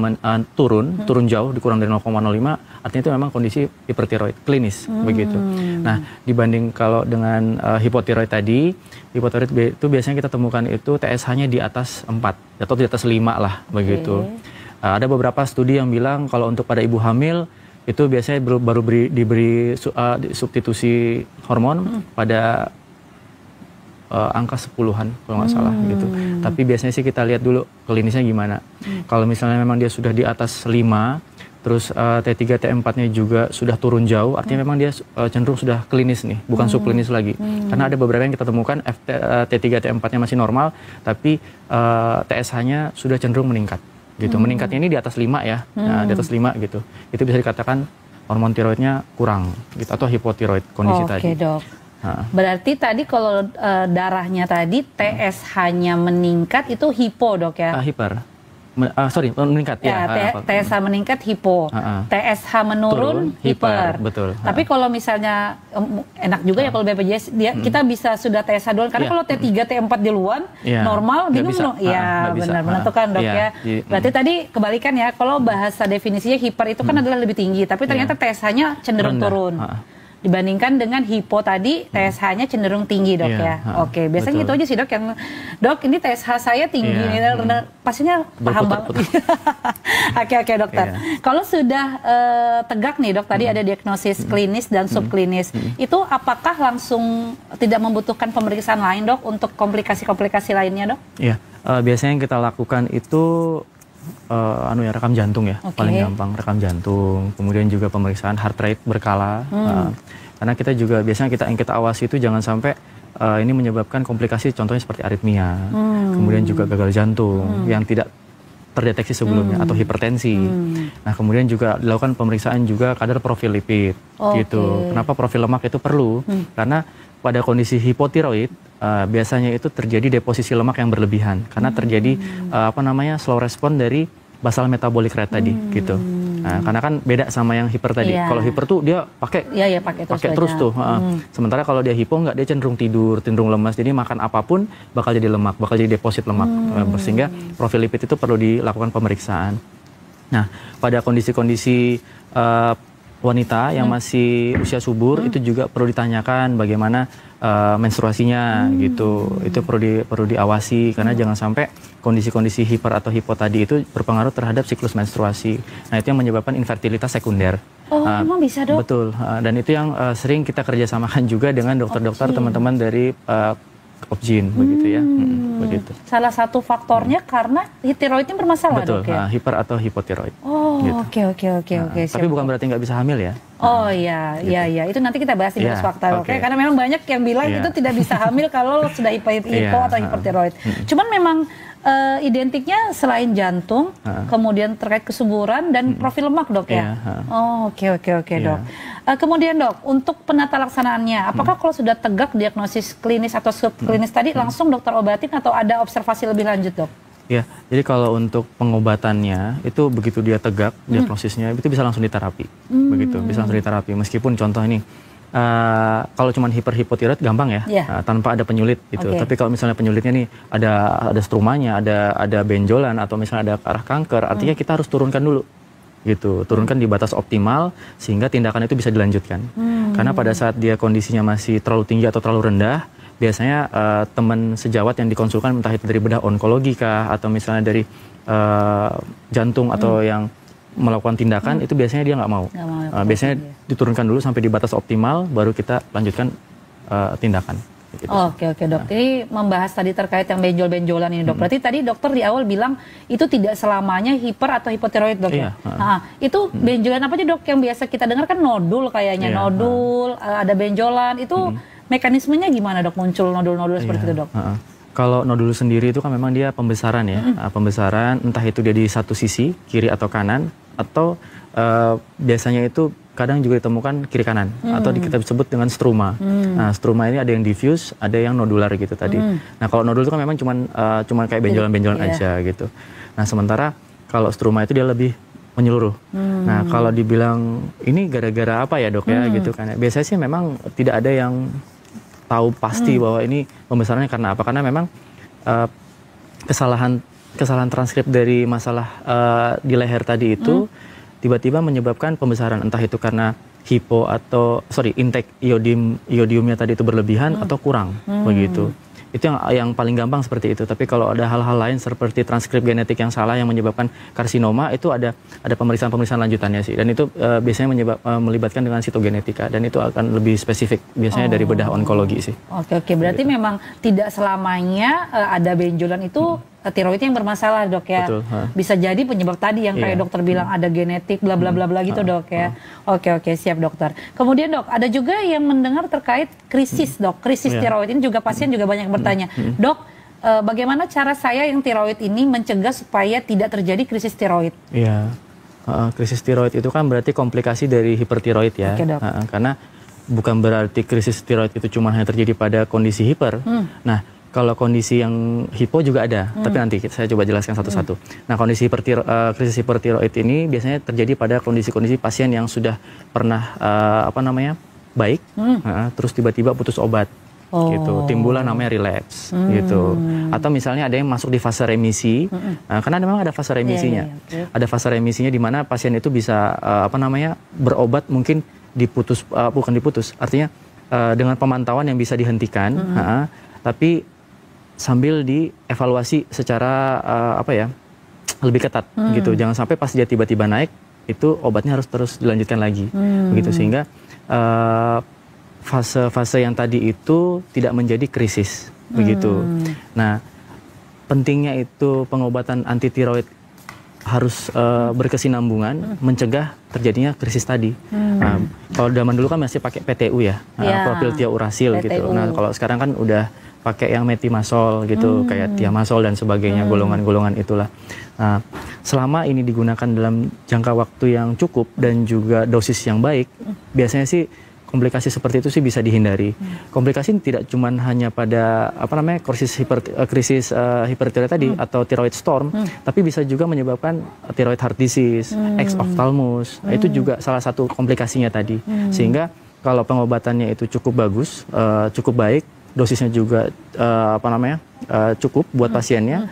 turun jauh, dikurang dari 0,05, artinya itu memang kondisi hipertiroid klinis begitu. Nah, dibanding kalau dengan hipotiroid tadi, hipotiroid itu biasanya kita temukan itu TSH-nya di atas 4 atau di atas 5 lah begitu. Ada beberapa studi yang bilang kalau untuk pada ibu hamil itu biasanya baru diberi substitusi hormon pada angka 10-an kalau nggak salah gitu. Tapi biasanya sih kita lihat dulu klinisnya gimana. Kalau misalnya memang dia sudah di atas 5, terus T3 T4-nya juga sudah turun jauh, artinya memang dia cenderung sudah klinis nih, bukan subklinis lagi. Karena ada beberapa yang kita temukan T3 T4-nya masih normal, tapi TSH-nya sudah cenderung meningkat gitu. Meningkatnya ini di atas 5 ya. Nah, di atas 5 gitu. Itu bisa dikatakan hormon tiroidnya kurang gitu atau hipotiroid kondisi tadi. Oke, Dok. Berarti tadi kalau darahnya tadi TSH-nya meningkat itu hipo dok ya? Hiper. Meningkat ya. TSH meningkat hipo, TSH menurun hiper. Betul. Tapi kalau misalnya enak juga ya kalau BPJS kita bisa sudah TSH duluan karena kalau T3 T4 di luar normal bingung dong. Iya benar menentukan dok ya. Berarti tadi kebalikan ya kalau bahasa definisinya hiper itu kan adalah lebih tinggi tapi ternyata TSH-nya cenderung turun. Dibandingkan dengan hipo tadi TSH-nya cenderung tinggi dok ya. Oke, biasanya gitu aja sih dok yang dok ini TSH saya tinggi pastinya paham banget. Oke dokter. Kalau sudah tegak nih dok tadi ada diagnosis klinis dan subklinis. Itu apakah langsung tidak membutuhkan pemeriksaan lain dok untuk komplikasi-komplikasi lainnya dok? Iya, biasanya yang kita lakukan itu rekam jantung ya, paling gampang rekam jantung, kemudian juga pemeriksaan heart rate berkala, karena kita juga biasanya yang kita awasi itu jangan sampai ini menyebabkan komplikasi contohnya seperti aritmia, kemudian juga gagal jantung yang tidak terdeteksi sebelumnya atau hipertensi. Nah kemudian juga dilakukan pemeriksaan juga kadar profil lipid gitu. Kenapa profil lemak itu perlu? Karena pada kondisi hipotiroid biasanya itu terjadi deposisi lemak yang berlebihan karena terjadi slow respon dari basal metabolic rate tadi gitu. Nah, karena kan beda sama yang hiper tadi. Kalau hiper tuh dia pakai terus tuh. Sementara kalau dia hipo nggak, dia cenderung tidur, cenderung lemas. Jadi makan apapun bakal jadi lemak, bakal jadi deposit lemak. Sehingga profil lipid itu perlu dilakukan pemeriksaan. Nah, pada kondisi-kondisi wanita yang masih usia subur itu juga perlu ditanyakan bagaimana menstruasinya gitu. Itu perlu diawasi karena jangan sampai kondisi-kondisi hiper atau hipo tadi itu berpengaruh terhadap siklus menstruasi. Nah, itu yang menyebabkan infertilitas sekunder. Emang bisa dok? Betul. Dan itu yang sering kita kerjasamakan juga dengan dokter-dokter teman-teman dari Opjin begitu ya. Begitu. Salah satu faktornya karena tiroidnya bermasalah betul, dok ya? Hiper atau hipotiroid. Oke. Tapi bukan berarti nggak bisa hamil ya. Iya. Itu nanti kita bahas di fakta, oke? Karena memang banyak yang bilang itu tidak bisa hamil kalau sudah hipo atau hipertiroid. Cuman memang identiknya selain jantung, kemudian terkait kesuburan dan profil lemak dok ya. Oke dok. Kemudian dok, untuk penata laksanaannya, apakah kalau sudah tegak diagnosis klinis atau subklinis tadi langsung dokter obatin atau ada observasi lebih lanjut dok? Ya, jadi kalau untuk pengobatannya itu begitu dia tegak diagnosisnya itu bisa langsung diterapi, begitu bisa langsung diterapi. Meskipun contoh ini kalau cuma hiperhipotiroid gampang ya, tanpa ada penyulit gitu. Tapi kalau misalnya penyulitnya nih ada strumanya, ada benjolan atau misalnya ada ke arah kanker, artinya kita harus turunkan dulu gitu, turunkan di batas optimal sehingga tindakan itu bisa dilanjutkan. Karena pada saat dia kondisinya masih terlalu tinggi atau terlalu rendah, biasanya teman sejawat yang dikonsulkan entah itu dari bedah onkologi kah atau misalnya dari jantung atau yang melakukan tindakan itu biasanya dia nggak mau. Biasanya diturunkan dulu sampai di batas optimal, baru kita lanjutkan tindakan. Gitu. Oke dok. Ini membahas tadi terkait yang benjol-benjolan ini dok. Berarti tadi dokter di awal bilang itu tidak selamanya hiper atau hipotiroid dok ya? Nah, itu benjolan apa aja dok yang biasa kita dengar kan nodul kayaknya, nodul, ada benjolan, itu mekanismenya gimana dok muncul nodul-nodul seperti itu dok? Kalau nodul sendiri itu kan memang dia pembesaran ya, pembesaran entah itu dia di satu sisi, kiri atau kanan, atau biasanya itu kadang juga ditemukan kiri kanan atau kita sebut dengan struma. Nah, struma ini ada yang diffuse, ada yang nodular gitu tadi. Nah, kalau nodul itu kan memang cuman kayak benjolan-benjolan aja gitu. Nah, sementara kalau struma itu dia lebih menyeluruh. Nah, kalau dibilang ini gara-gara apa ya dok ya gitu kan. Biasanya sih memang tidak ada yang tahu pasti bahwa ini pembesarannya karena apa. Karena memang kesalahan transkrip dari masalah di leher tadi itu tiba-tiba menyebabkan pembesaran, entah itu karena intake iodiumnya tadi itu berlebihan atau kurang begitu. Itu yang paling gampang seperti itu. Tapi kalau ada hal-hal lain seperti transkrip genetik yang salah yang menyebabkan karsinoma, itu ada pemeriksaan lanjutannya sih. Dan itu biasanya melibatkan dengan sitogenetika, dan itu akan lebih spesifik biasanya dari bedah onkologi sih. Oke, berarti memang tidak selamanya ada benjolan itu tiroid yang bermasalah dok ya. Betul, bisa jadi penyebab tadi yang kayak dokter bilang ada genetik bla bla bla bla gitu dok ya. Oke siap dokter. Kemudian dok, ada juga yang mendengar terkait krisis dok, krisis tiroid ini juga pasien juga banyak bertanya. Dok, bagaimana cara saya yang tiroid ini mencegah supaya tidak terjadi krisis tiroid? Iya, krisis tiroid itu kan berarti komplikasi dari hipertiroid ya. Oke, dok. Karena bukan berarti krisis tiroid itu cuma hanya terjadi pada kondisi hiper. Nah, kalau kondisi yang hipo juga ada, tapi nanti saya coba jelaskan satu-satu. Nah, kondisi krisis hipertiroid ini biasanya terjadi pada kondisi-kondisi pasien yang sudah pernah baik, terus tiba-tiba putus obat, gitu. Timbullah namanya relapse, gitu. Atau misalnya ada yang masuk di fase remisi, karena memang ada fase remisinya. Ada fase remisinya di mana pasien itu bisa berobat mungkin bukan diputus, artinya dengan pemantauan yang bisa dihentikan, tapi sambil dievaluasi secara lebih ketat gitu. Jangan sampai pas dia tiba-tiba naik itu obatnya harus terus dilanjutkan lagi begitu, sehingga fase-fase yang tadi itu tidak menjadi krisis begitu. Nah, pentingnya itu pengobatan anti tiroid harus berkesinambungan mencegah terjadinya krisis tadi. Kalau zaman dulu kan masih pakai PTU ya, profil tiaurasil gitu. Nah, kalau sekarang kan udah pakai yang metimasol gitu, kayak tiamasol dan sebagainya, golongan-golongan itulah. Nah, selama ini digunakan dalam jangka waktu yang cukup dan juga dosis yang baik, biasanya sih komplikasi seperti itu sih bisa dihindari. Komplikasi tidak cuma hanya pada krisis hipertiroid tadi atau thyroid storm, tapi bisa juga menyebabkan thyroid heart disease, ex-ophthalmos. Itu juga salah satu komplikasinya tadi. Sehingga kalau pengobatannya itu cukup bagus, cukup baik, dosisnya juga cukup buat pasiennya,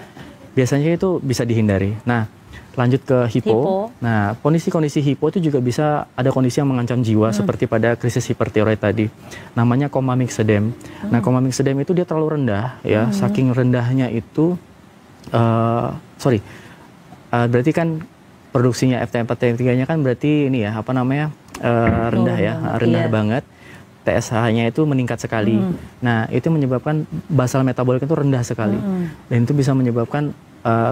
biasanya itu bisa dihindari. Nah, lanjut ke hipo. Nah, kondisi-kondisi hipo itu juga bisa ada kondisi yang mengancam jiwa seperti pada krisis hipertiroid tadi. Namanya coma mixedem. Nah, coma mixedem itu dia terlalu rendah ya, saking rendahnya itu berarti kan produksinya FT4 T3-nya kan berarti ini ya, rendah ya, rendah banget. TSH-nya itu meningkat sekali. Nah, itu menyebabkan basal metabolik itu rendah sekali. Dan itu bisa menyebabkan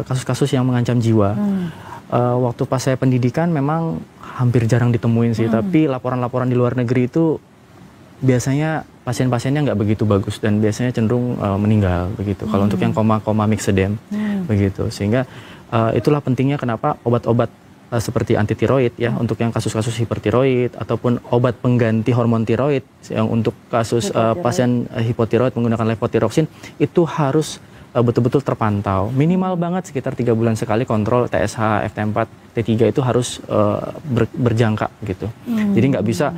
kasus-kasus yang mengancam jiwa. Waktu pas saya pendidikan memang hampir jarang ditemuin sih, tapi laporan-laporan di luar negeri itu biasanya pasien-pasiennya nggak begitu bagus dan biasanya cenderung meninggal begitu. Kalau untuk yang koma mixedem begitu. Sehingga itulah pentingnya kenapa obat-obat seperti anti tiroid ya untuk yang kasus-kasus hipertiroid ataupun obat pengganti hormon tiroid yang untuk kasus pasien hipotiroid menggunakan levotiroxin itu harus betul-betul terpantau. Minimal banget sekitar 3 bulan sekali kontrol TSH, FT4, T3 itu harus berjangka gitu. Jadi nggak bisa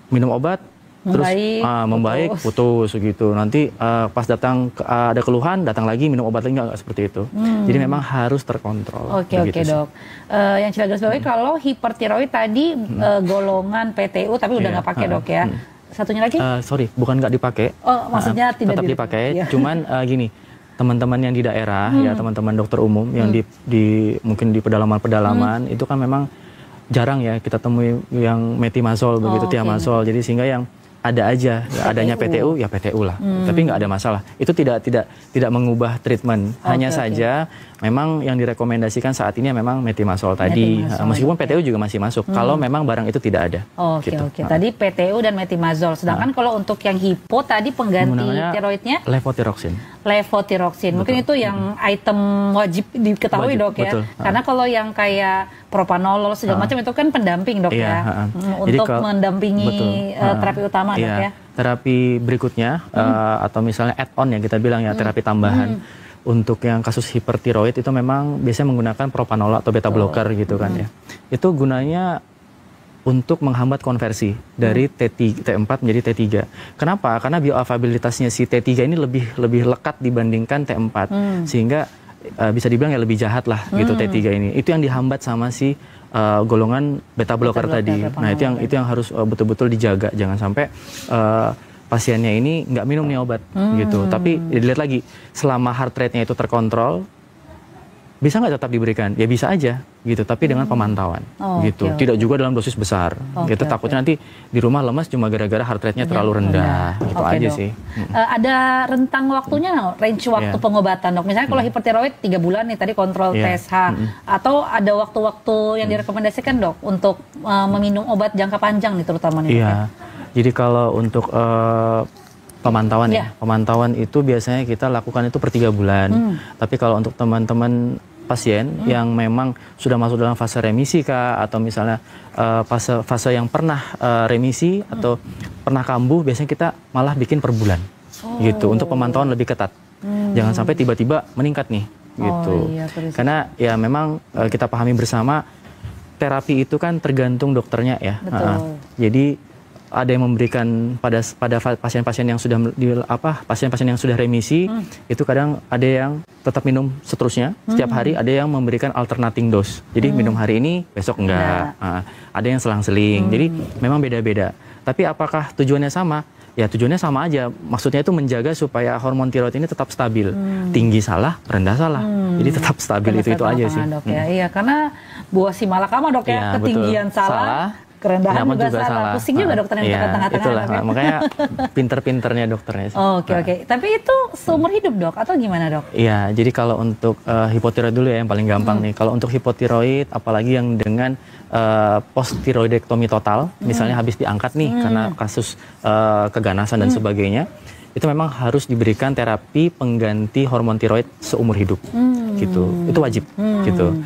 minum obat terus Membaik, membaik, putus gitu. Nanti pas datang ada keluhan, datang lagi minum obat lagi, nggak seperti itu. Jadi memang harus terkontrol. Oke, dok. Yang Cila garis bawahi kalau hipertiroid tadi golongan PTU tapi udah nggak pakai dok ya. Satunya lagi? Sorry, bukan nggak dipakai. Oh, maksudnya tidak tetap dipakai. Iya. Cuman gini, teman-teman yang di daerah ya, teman-teman dokter umum yang di mungkin di pedalaman itu kan memang jarang ya kita temui yang metimazol begitu, thiamazol. Jadi sehingga yang ada aja ya, adanya PTU ya PTU lah, tapi nggak ada masalah. Itu tidak mengubah treatment, hanya saja memang yang direkomendasikan saat ini ya memang metimazol tadi, meskipun PTU juga masih masuk kalau memang barang itu tidak ada. Oke. Tadi PTU dan metimazol, sedangkan kalau untuk yang hipo tadi pengganti tiroidnya levotiroxin. Mungkin itu yang item wajib diketahui dok ya, karena kalau yang kayak propanolol segala macam itu kan pendamping dok ya, untuk mendampingi terapi utama dok ya. Terapi berikutnya atau misalnya add-on yang kita bilang ya, terapi tambahan untuk yang kasus hipertiroid itu memang biasanya menggunakan propanolol atau beta blocker gitu kan ya. Itu gunanya untuk menghambat konversi dari T4 menjadi T3. Kenapa? Karena bioavailabilitasnya si T3 ini lebih lekat dibandingkan T4, sehingga bisa dibilang ya lebih jahat lah gitu T3 ini. Itu yang dihambat sama si golongan beta blocker tadi. Nah itu yang harus betul-betul dijaga, jangan sampai pasiennya ini nggak minum nih obat gitu. Tapi dilihat lagi selama heart rate-nya itu terkontrol, bisa nggak tetap diberikan? Ya bisa aja gitu, tapi dengan pemantauan gitu. Tidak juga dalam dosis besar. Gitu takutnya nanti di rumah lemas cuma gara-gara heart rate-nya terlalu rendah. Itu aja sih. Ada rentang waktunya, range waktu pengobatan dok. Misalnya kalau hipertiroid 3 bulan nih tadi kontrol TSH, atau ada waktu-waktu yang direkomendasikan dok untuk meminum obat jangka panjang nih terutama nih. Jadi kalau untuk pemantauan pemantauan itu biasanya kita lakukan itu per 3 bulan. Tapi kalau untuk teman-teman pasien yang memang sudah masuk dalam fase remisi kah, atau misalnya fase yang pernah remisi atau pernah kambuh, biasanya kita malah bikin per bulan gitu untuk pemantauan lebih ketat. Jangan sampai tiba-tiba meningkat nih gitu. Karena ya memang kita pahami bersama terapi itu kan tergantung dokternya ya. Jadi ada yang memberikan pada pasien-pasien yang sudah pasien-pasien yang sudah remisi, itu kadang ada yang tetap minum seterusnya setiap hari, ada yang memberikan alternating dose. Jadi minum hari ini, besok enggak. Ada yang selang-seling. Jadi memang beda-beda. Tapi apakah tujuannya sama? Ya tujuannya sama aja. Maksudnya itu menjaga supaya hormon tiroid ini tetap stabil. Tinggi salah, rendah salah. Jadi tetap stabil, itu aja sih. Dok, ya. Iya, karena buah si malakama dok ya, ketinggian salah. Kerendahan juga salah. Pusing juga dokternya di tengah-tengah. Itulah, makanya pinter-pinternya dokternya sih. Oke. Tapi itu seumur hidup dok atau gimana dok? Iya, jadi kalau untuk hipotiroid dulu ya yang paling gampang nih. Kalau untuk hipotiroid, apalagi yang dengan post tiroidektomi total, misalnya habis diangkat nih karena kasus keganasan dan sebagainya, itu memang harus diberikan terapi pengganti hormon tiroid seumur hidup, gitu. Itu wajib, gitu.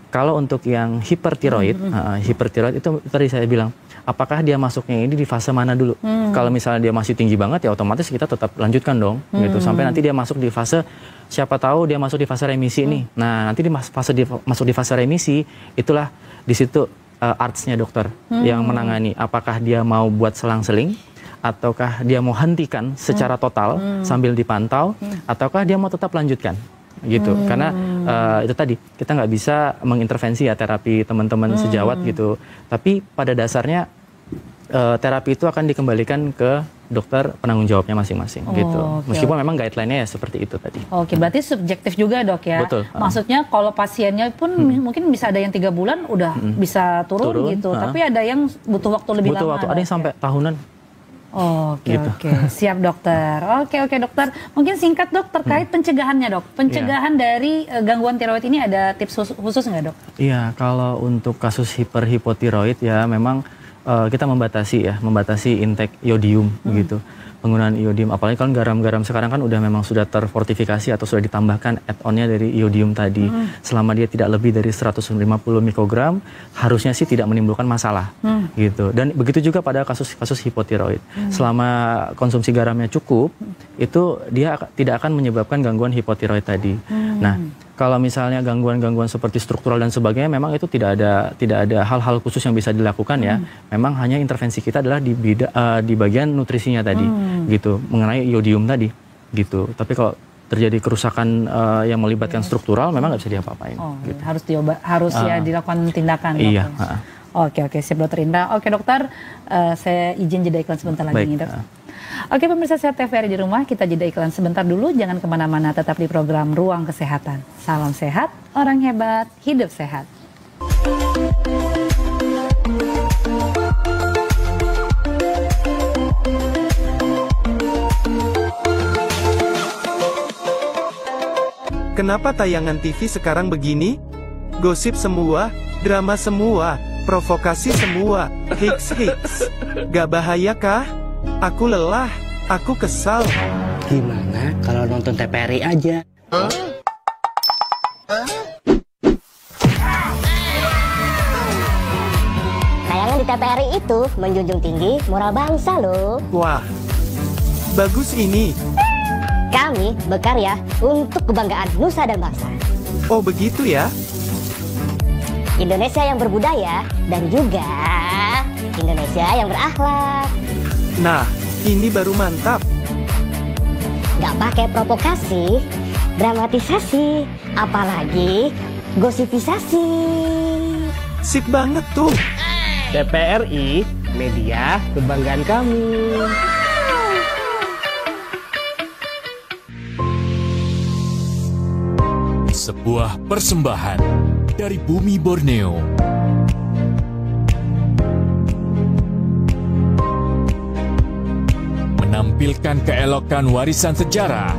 Kalau untuk yang hipertiroid, hipertiroid itu tadi saya bilang, apakah dia masuknya ini di fase mana dulu? Kalau misalnya dia masih tinggi banget ya otomatis kita tetap lanjutkan dong, gitu. Sampai nanti dia masuk di fase, siapa tahu dia masuk di fase remisi nih. Nah nanti masuk di fase remisi, itulah di situ arts-nya dokter yang menangani. Apakah dia mau buat selang-seling, ataukah dia mau hentikan secara total sambil dipantau, ataukah dia mau tetap lanjutkan? Gitu, karena itu tadi kita nggak bisa mengintervensi ya terapi teman-teman sejawat gitu, tapi pada dasarnya terapi itu akan dikembalikan ke dokter penanggung jawabnya masing-masing gitu. Meskipun memang guideline-nya ya seperti itu tadi. Berarti subjektif juga dok ya. Betul. Maksudnya kalau pasiennya pun mungkin bisa ada yang 3 bulan udah bisa turun gitu, tapi ada yang butuh waktu lebih lama. Ada yang sampai tahunan. Oke. Siap dokter. Oke dokter. Mungkin singkat dok terkait pencegahannya dok. Pencegahan dari gangguan tiroid ini ada tips khusus nggak dok? Iya, kalau untuk kasus hiperhipotiroid ya memang kita membatasi intake yodium gitu. penggunaan iodium, apalagi kalau garam-garam sekarang kan udah memang sudah terfortifikasi atau sudah ditambahkan add-onnya dari iodium tadi. Selama dia tidak lebih dari 150 mikrogram, harusnya sih tidak menimbulkan masalah gitu. Dan begitu juga pada kasus-kasus hipotiroid. Selama konsumsi garamnya cukup, itu dia tidak akan menyebabkan gangguan hipotiroid tadi. Nah, kalau misalnya gangguan-gangguan seperti struktural dan sebagainya, memang itu tidak ada hal-hal khusus yang bisa dilakukan ya. Memang hanya intervensi kita adalah di bagian nutrisinya tadi, gitu, mengenai iodium tadi, gitu. Tapi kalau terjadi kerusakan yang melibatkan struktural, memang nggak bisa diapa-apain. Gitu. Harus ya dilakukan tindakan. Iya. Oke, siap Dokter Indra. Oke dokter, saya izin jeda iklan sebentar lagi nih dok. Oke pemirsa Sehat TVRI di rumah, kita jeda iklan sebentar dulu, jangan kemana-mana, tetap di program Ruang Kesehatan. Salam sehat, orang hebat, hidup sehat. Kenapa tayangan TV sekarang begini? Gosip semua, drama semua, provokasi semua, hiks. Gak bahaya kah? Aku lelah, aku kesal. Gimana kalau nonton TVRI aja? Tayangan di TVRI itu menjunjung tinggi moral bangsa loh. Wah, bagus ini. Kami berkarya untuk kebanggaan nusa dan bangsa. Oh begitu ya? Indonesia yang berbudaya dan juga Indonesia yang berakhlak. Nah, ini baru mantap. Gak pakai provokasi, dramatisasi, apalagi gosipisasi. Sip banget tuh. TVRI, media kebanggaan kami. Sebuah persembahan dari bumi Borneo. Menampilkan keelokan warisan sejarah.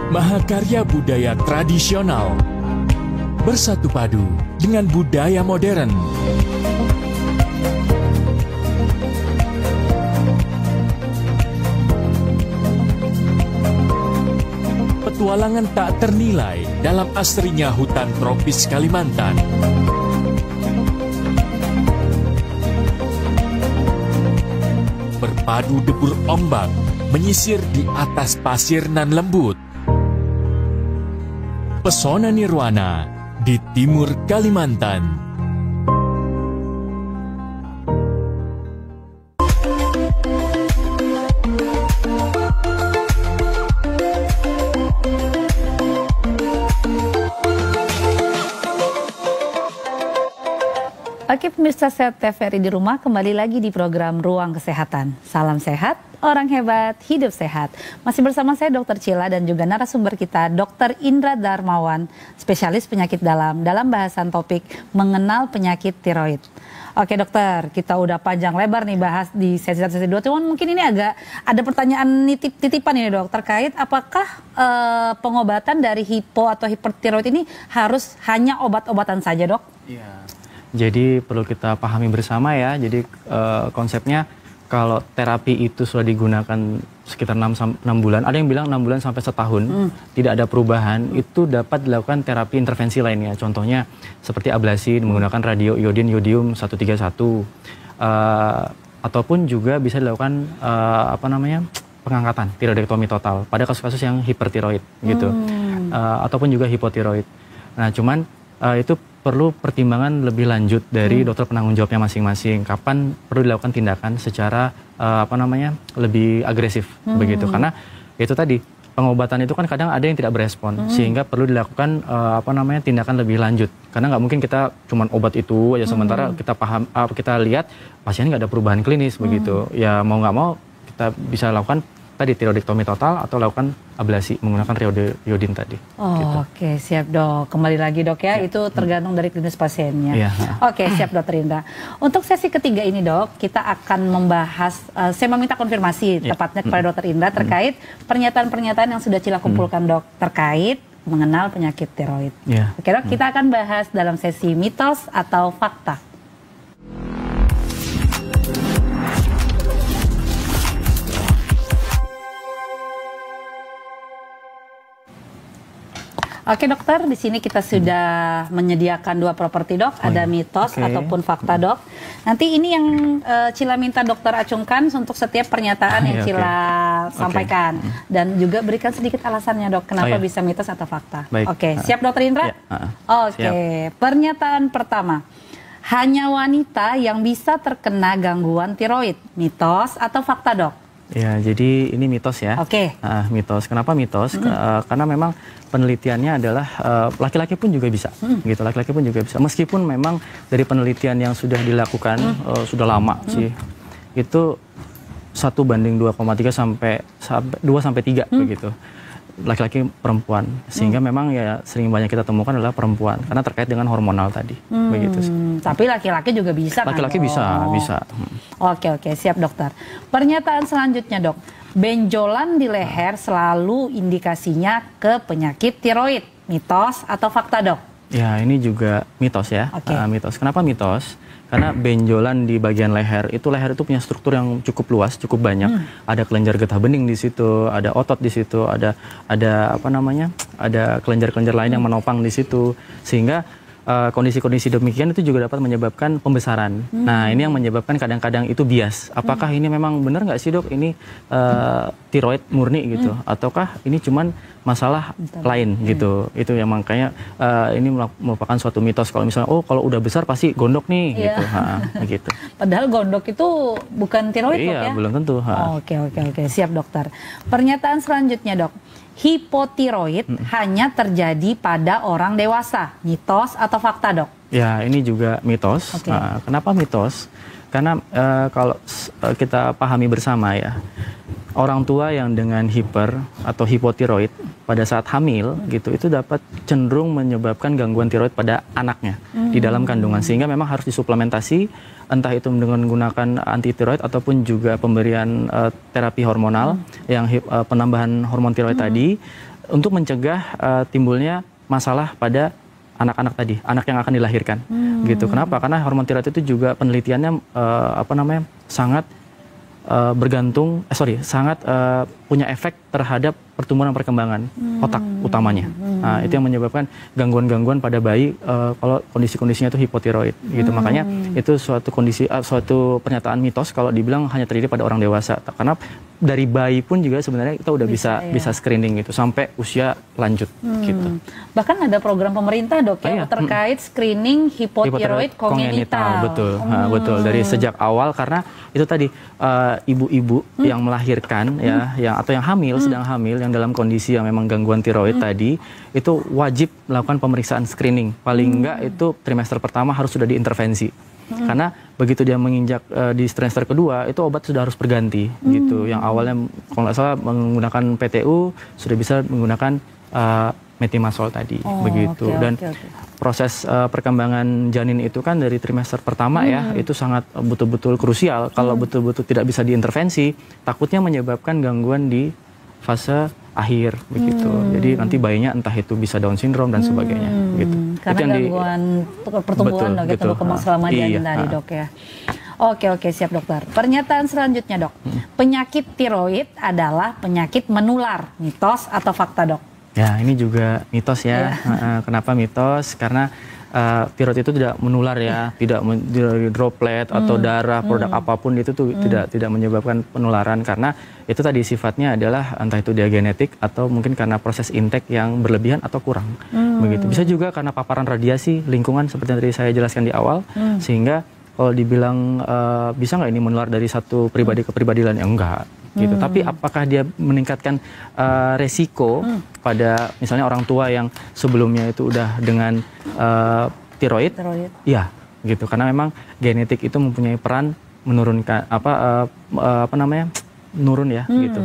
Mahakarya budaya tradisional bersatu padu dengan budaya modern. Petualangan tak ternilai dalam asrinya hutan tropis Kalimantan. Berpadu debur ombak menyisir di atas pasir nan lembut. Pesona nirwana di timur Kalimantan. Oke pemirsa Sehat TVRI di rumah, kembali lagi di program Ruang Kesehatan. Salam sehat, orang hebat, hidup sehat. Masih bersama saya Dr. Cila dan juga narasumber kita Dr. Indra Darmawan, spesialis penyakit dalam bahasan topik mengenal penyakit tiroid. Oke dokter, kita udah panjang lebar nih bahas di sesi 1, sesi 2. Cuman mungkin ini agak ada pertanyaan titipan ini dok, terkait apakah pengobatan dari hipo atau hipertiroid ini harus hanya obat-obatan saja dok? Iya. Jadi perlu kita pahami bersama ya, jadi konsepnya kalau terapi itu sudah digunakan sekitar 6 bulan, ada yang bilang 6 bulan sampai setahun, tidak ada perubahan, itu dapat dilakukan terapi intervensi lainnya. Contohnya seperti ablasi menggunakan radioiodin yodium 131, ataupun juga bisa dilakukan pengangkatan tiroidektomi total pada kasus-kasus yang hipertiroid gitu, ataupun juga hipotiroid. Nah cuman itu perlu pertimbangan lebih lanjut dari dokter penanggung jawabnya masing-masing. Kapan perlu dilakukan tindakan secara lebih agresif begitu? Karena itu tadi pengobatan itu kan kadang ada yang tidak berespon, sehingga perlu dilakukan tindakan lebih lanjut. Karena nggak mungkin kita cuma obat itu aja sementara kita lihat pasiennya nggak ada perubahan klinis begitu. Ya mau nggak mau kita bisa lakukan tadi tiroidektomi total atau lakukan ablasi menggunakan radioiodin tadi. Oh, gitu. Oke, siap dok. Kembali lagi dok ya, itu tergantung dari klinis pasiennya. Oke, siap dokter Indra. Untuk sesi ketiga ini dok, kita akan membahas, saya meminta konfirmasi tepatnya kepada dokter Indra terkait pernyataan-pernyataan yang sudah Cila kumpulkan dok, terkait mengenal penyakit tiroid. Oke dok, kita akan bahas dalam sesi mitos atau fakta. Oke dokter, di sini kita sudah menyediakan 2 properti dok, ada mitos ataupun fakta dok. Nanti ini yang Cila minta dokter acungkan untuk setiap pernyataan yang Cila sampaikan. Dan juga berikan sedikit alasannya dok, kenapa bisa mitos atau fakta. Oke, siap dokter Indra? Oke, pernyataan pertama. Hanya wanita yang bisa terkena gangguan tiroid, mitos atau fakta dok? Ya, jadi ini mitos ya. Mitos. Kenapa mitos? Karena memang penelitiannya adalah laki-laki pun juga bisa, gitu. Laki-laki pun juga bisa. Meskipun memang dari penelitian yang sudah dilakukan sudah lama sih, itu 1:2,3 sampai 2-3 begitu. Laki-laki perempuan, sehingga memang ya sering banyak kita temukan adalah perempuan karena terkait dengan hormonal tadi, begitu sih. Tapi laki-laki juga bisa kan? Laki-laki bisa. Oke, siap dokter. Pernyataan selanjutnya dok, benjolan di leher selalu indikasinya ke penyakit tiroid, mitos atau fakta dok? Ya, ini juga mitos ya. Mitos. Kenapa mitos? Karena benjolan di bagian leher itu punya struktur yang cukup luas, cukup banyak. Ada kelenjar getah bening di situ, ada otot di situ, ada kelenjar-kelenjar lain yang menopang di situ, sehingga kondisi-kondisi demikian itu juga dapat menyebabkan pembesaran. Nah, ini yang menyebabkan kadang-kadang itu bias. Apakah ini memang benar nggak sih dok? Ini tiroid murni gitu, ataukah ini cuman masalah lain gitu? Itu yang makanya ini merupakan suatu mitos. Kalau misalnya, kalau udah besar pasti gondok nih, gitu. Gitu. Padahal gondok itu bukan tiroid dok ya? Iya, belum tentu. Oke, siap dokter. Pernyataan selanjutnya dok. Hipotiroid hanya terjadi pada orang dewasa, mitos atau fakta dok? Ya, ini juga mitos. Kenapa mitos? Karena kalau kita pahami bersama ya, orang tua yang dengan hiper atau hipotiroid pada saat hamil gitu, itu dapat cenderung menyebabkan gangguan tiroid pada anaknya di dalam kandungan, sehingga memang harus disuplementasi, entah itu dengan menggunakan anti tiroid ataupun juga pemberian terapi hormonal yang penambahan hormon tiroid tadi, untuk mencegah timbulnya masalah pada anak-anak tadi, anak yang akan dilahirkan, gitu. Kenapa? Karena hormon tiroid itu juga penelitiannya sangat sangat punya efek terhadap pertumbuhan dan perkembangan otak utamanya. Nah, itu yang menyebabkan gangguan-gangguan pada bayi kalau kondisi-kondisinya itu hipotiroid, gitu. Makanya itu suatu pernyataan mitos kalau dibilang hanya terjadi pada orang dewasa. Karena dari bayi pun juga sebenarnya kita udah bisa screening gitu sampai usia lanjut, gitu. Bahkan ada program pemerintah dok ya terkait screening hipotiroid kongenital. Betul. Dari sejak awal, karena itu tadi ibu-ibu yang melahirkan atau yang hamil, sedang hamil, yang dalam kondisi yang memang gangguan tiroid tadi, itu wajib melakukan pemeriksaan screening. Paling enggak itu trimester pertama harus sudah diintervensi. Karena begitu dia menginjak di trimester kedua, itu obat sudah harus berganti, gitu. Yang awalnya kalau nggak salah menggunakan PTU, sudah bisa menggunakan metimasol tadi, begitu. Dan proses perkembangan janin itu kan dari trimester pertama itu sangat betul-betul krusial. Kalau betul-betul tidak bisa diintervensi, takutnya menyebabkan gangguan di fase akhir, begitu. Jadi nanti bayinya entah itu bisa Down syndrome dan sebagainya, gitu. Karena itu gangguan pertumbuhan dok, itu berkembang selama janin tadi dok ya. Oke, siap dokter. Pernyataan selanjutnya dok, penyakit tiroid adalah penyakit menular, mitos atau fakta dok? Ya, ini juga mitos ya. Kenapa mitos? Karena tiroid itu tidak menular ya, tidak dari droplet atau darah, produk apapun itu tuh tidak menyebabkan penularan, karena itu tadi sifatnya adalah entah itu dia genetik atau mungkin karena proses intake yang berlebihan atau kurang, begitu. Bisa juga karena paparan radiasi lingkungan seperti yang tadi saya jelaskan di awal, sehingga kalau dibilang bisa nggak ini menular dari satu pribadi ke pribadi lain, ya enggak, gitu. Tapi apakah dia meningkatkan resiko pada misalnya orang tua yang sebelumnya itu udah dengan tiroid? Iya, gitu. Karena memang genetik itu mempunyai peran menurunkan nurun ya, gitu,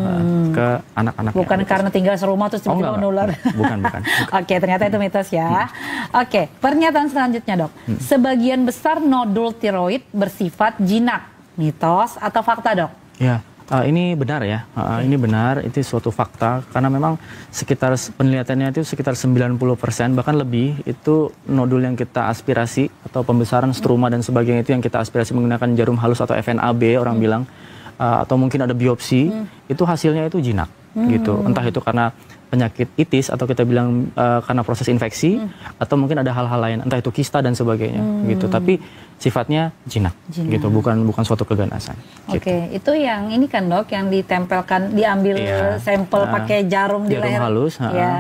ke anak-anak. Bukan karena tinggal serumah terus tiba-tiba menular. Bukan. Oke, ternyata itu mitos ya. Oke, pernyataan selanjutnya dok. Sebagian besar nodul tiroid bersifat jinak, mitos atau fakta dok? Ya. Ini benar ya, ini benar, itu suatu fakta, karena memang sekitar penelitiannya itu sekitar 90% bahkan lebih itu nodul yang kita aspirasi atau pembesaran struma dan sebagainya itu yang kita aspirasi menggunakan jarum halus atau FNAB orang bilang, atau mungkin ada biopsi, itu hasilnya itu jinak, gitu. Entah itu karena penyakit itis atau kita bilang karena proses infeksi atau mungkin ada hal-hal lain, entah itu kista dan sebagainya gitu. Tapi sifatnya jinak gitu, bukan suatu keganasan. Oke, itu yang ini kan dok, yang ditempelkan, diambil sampel pakai jarum di leher. Halus.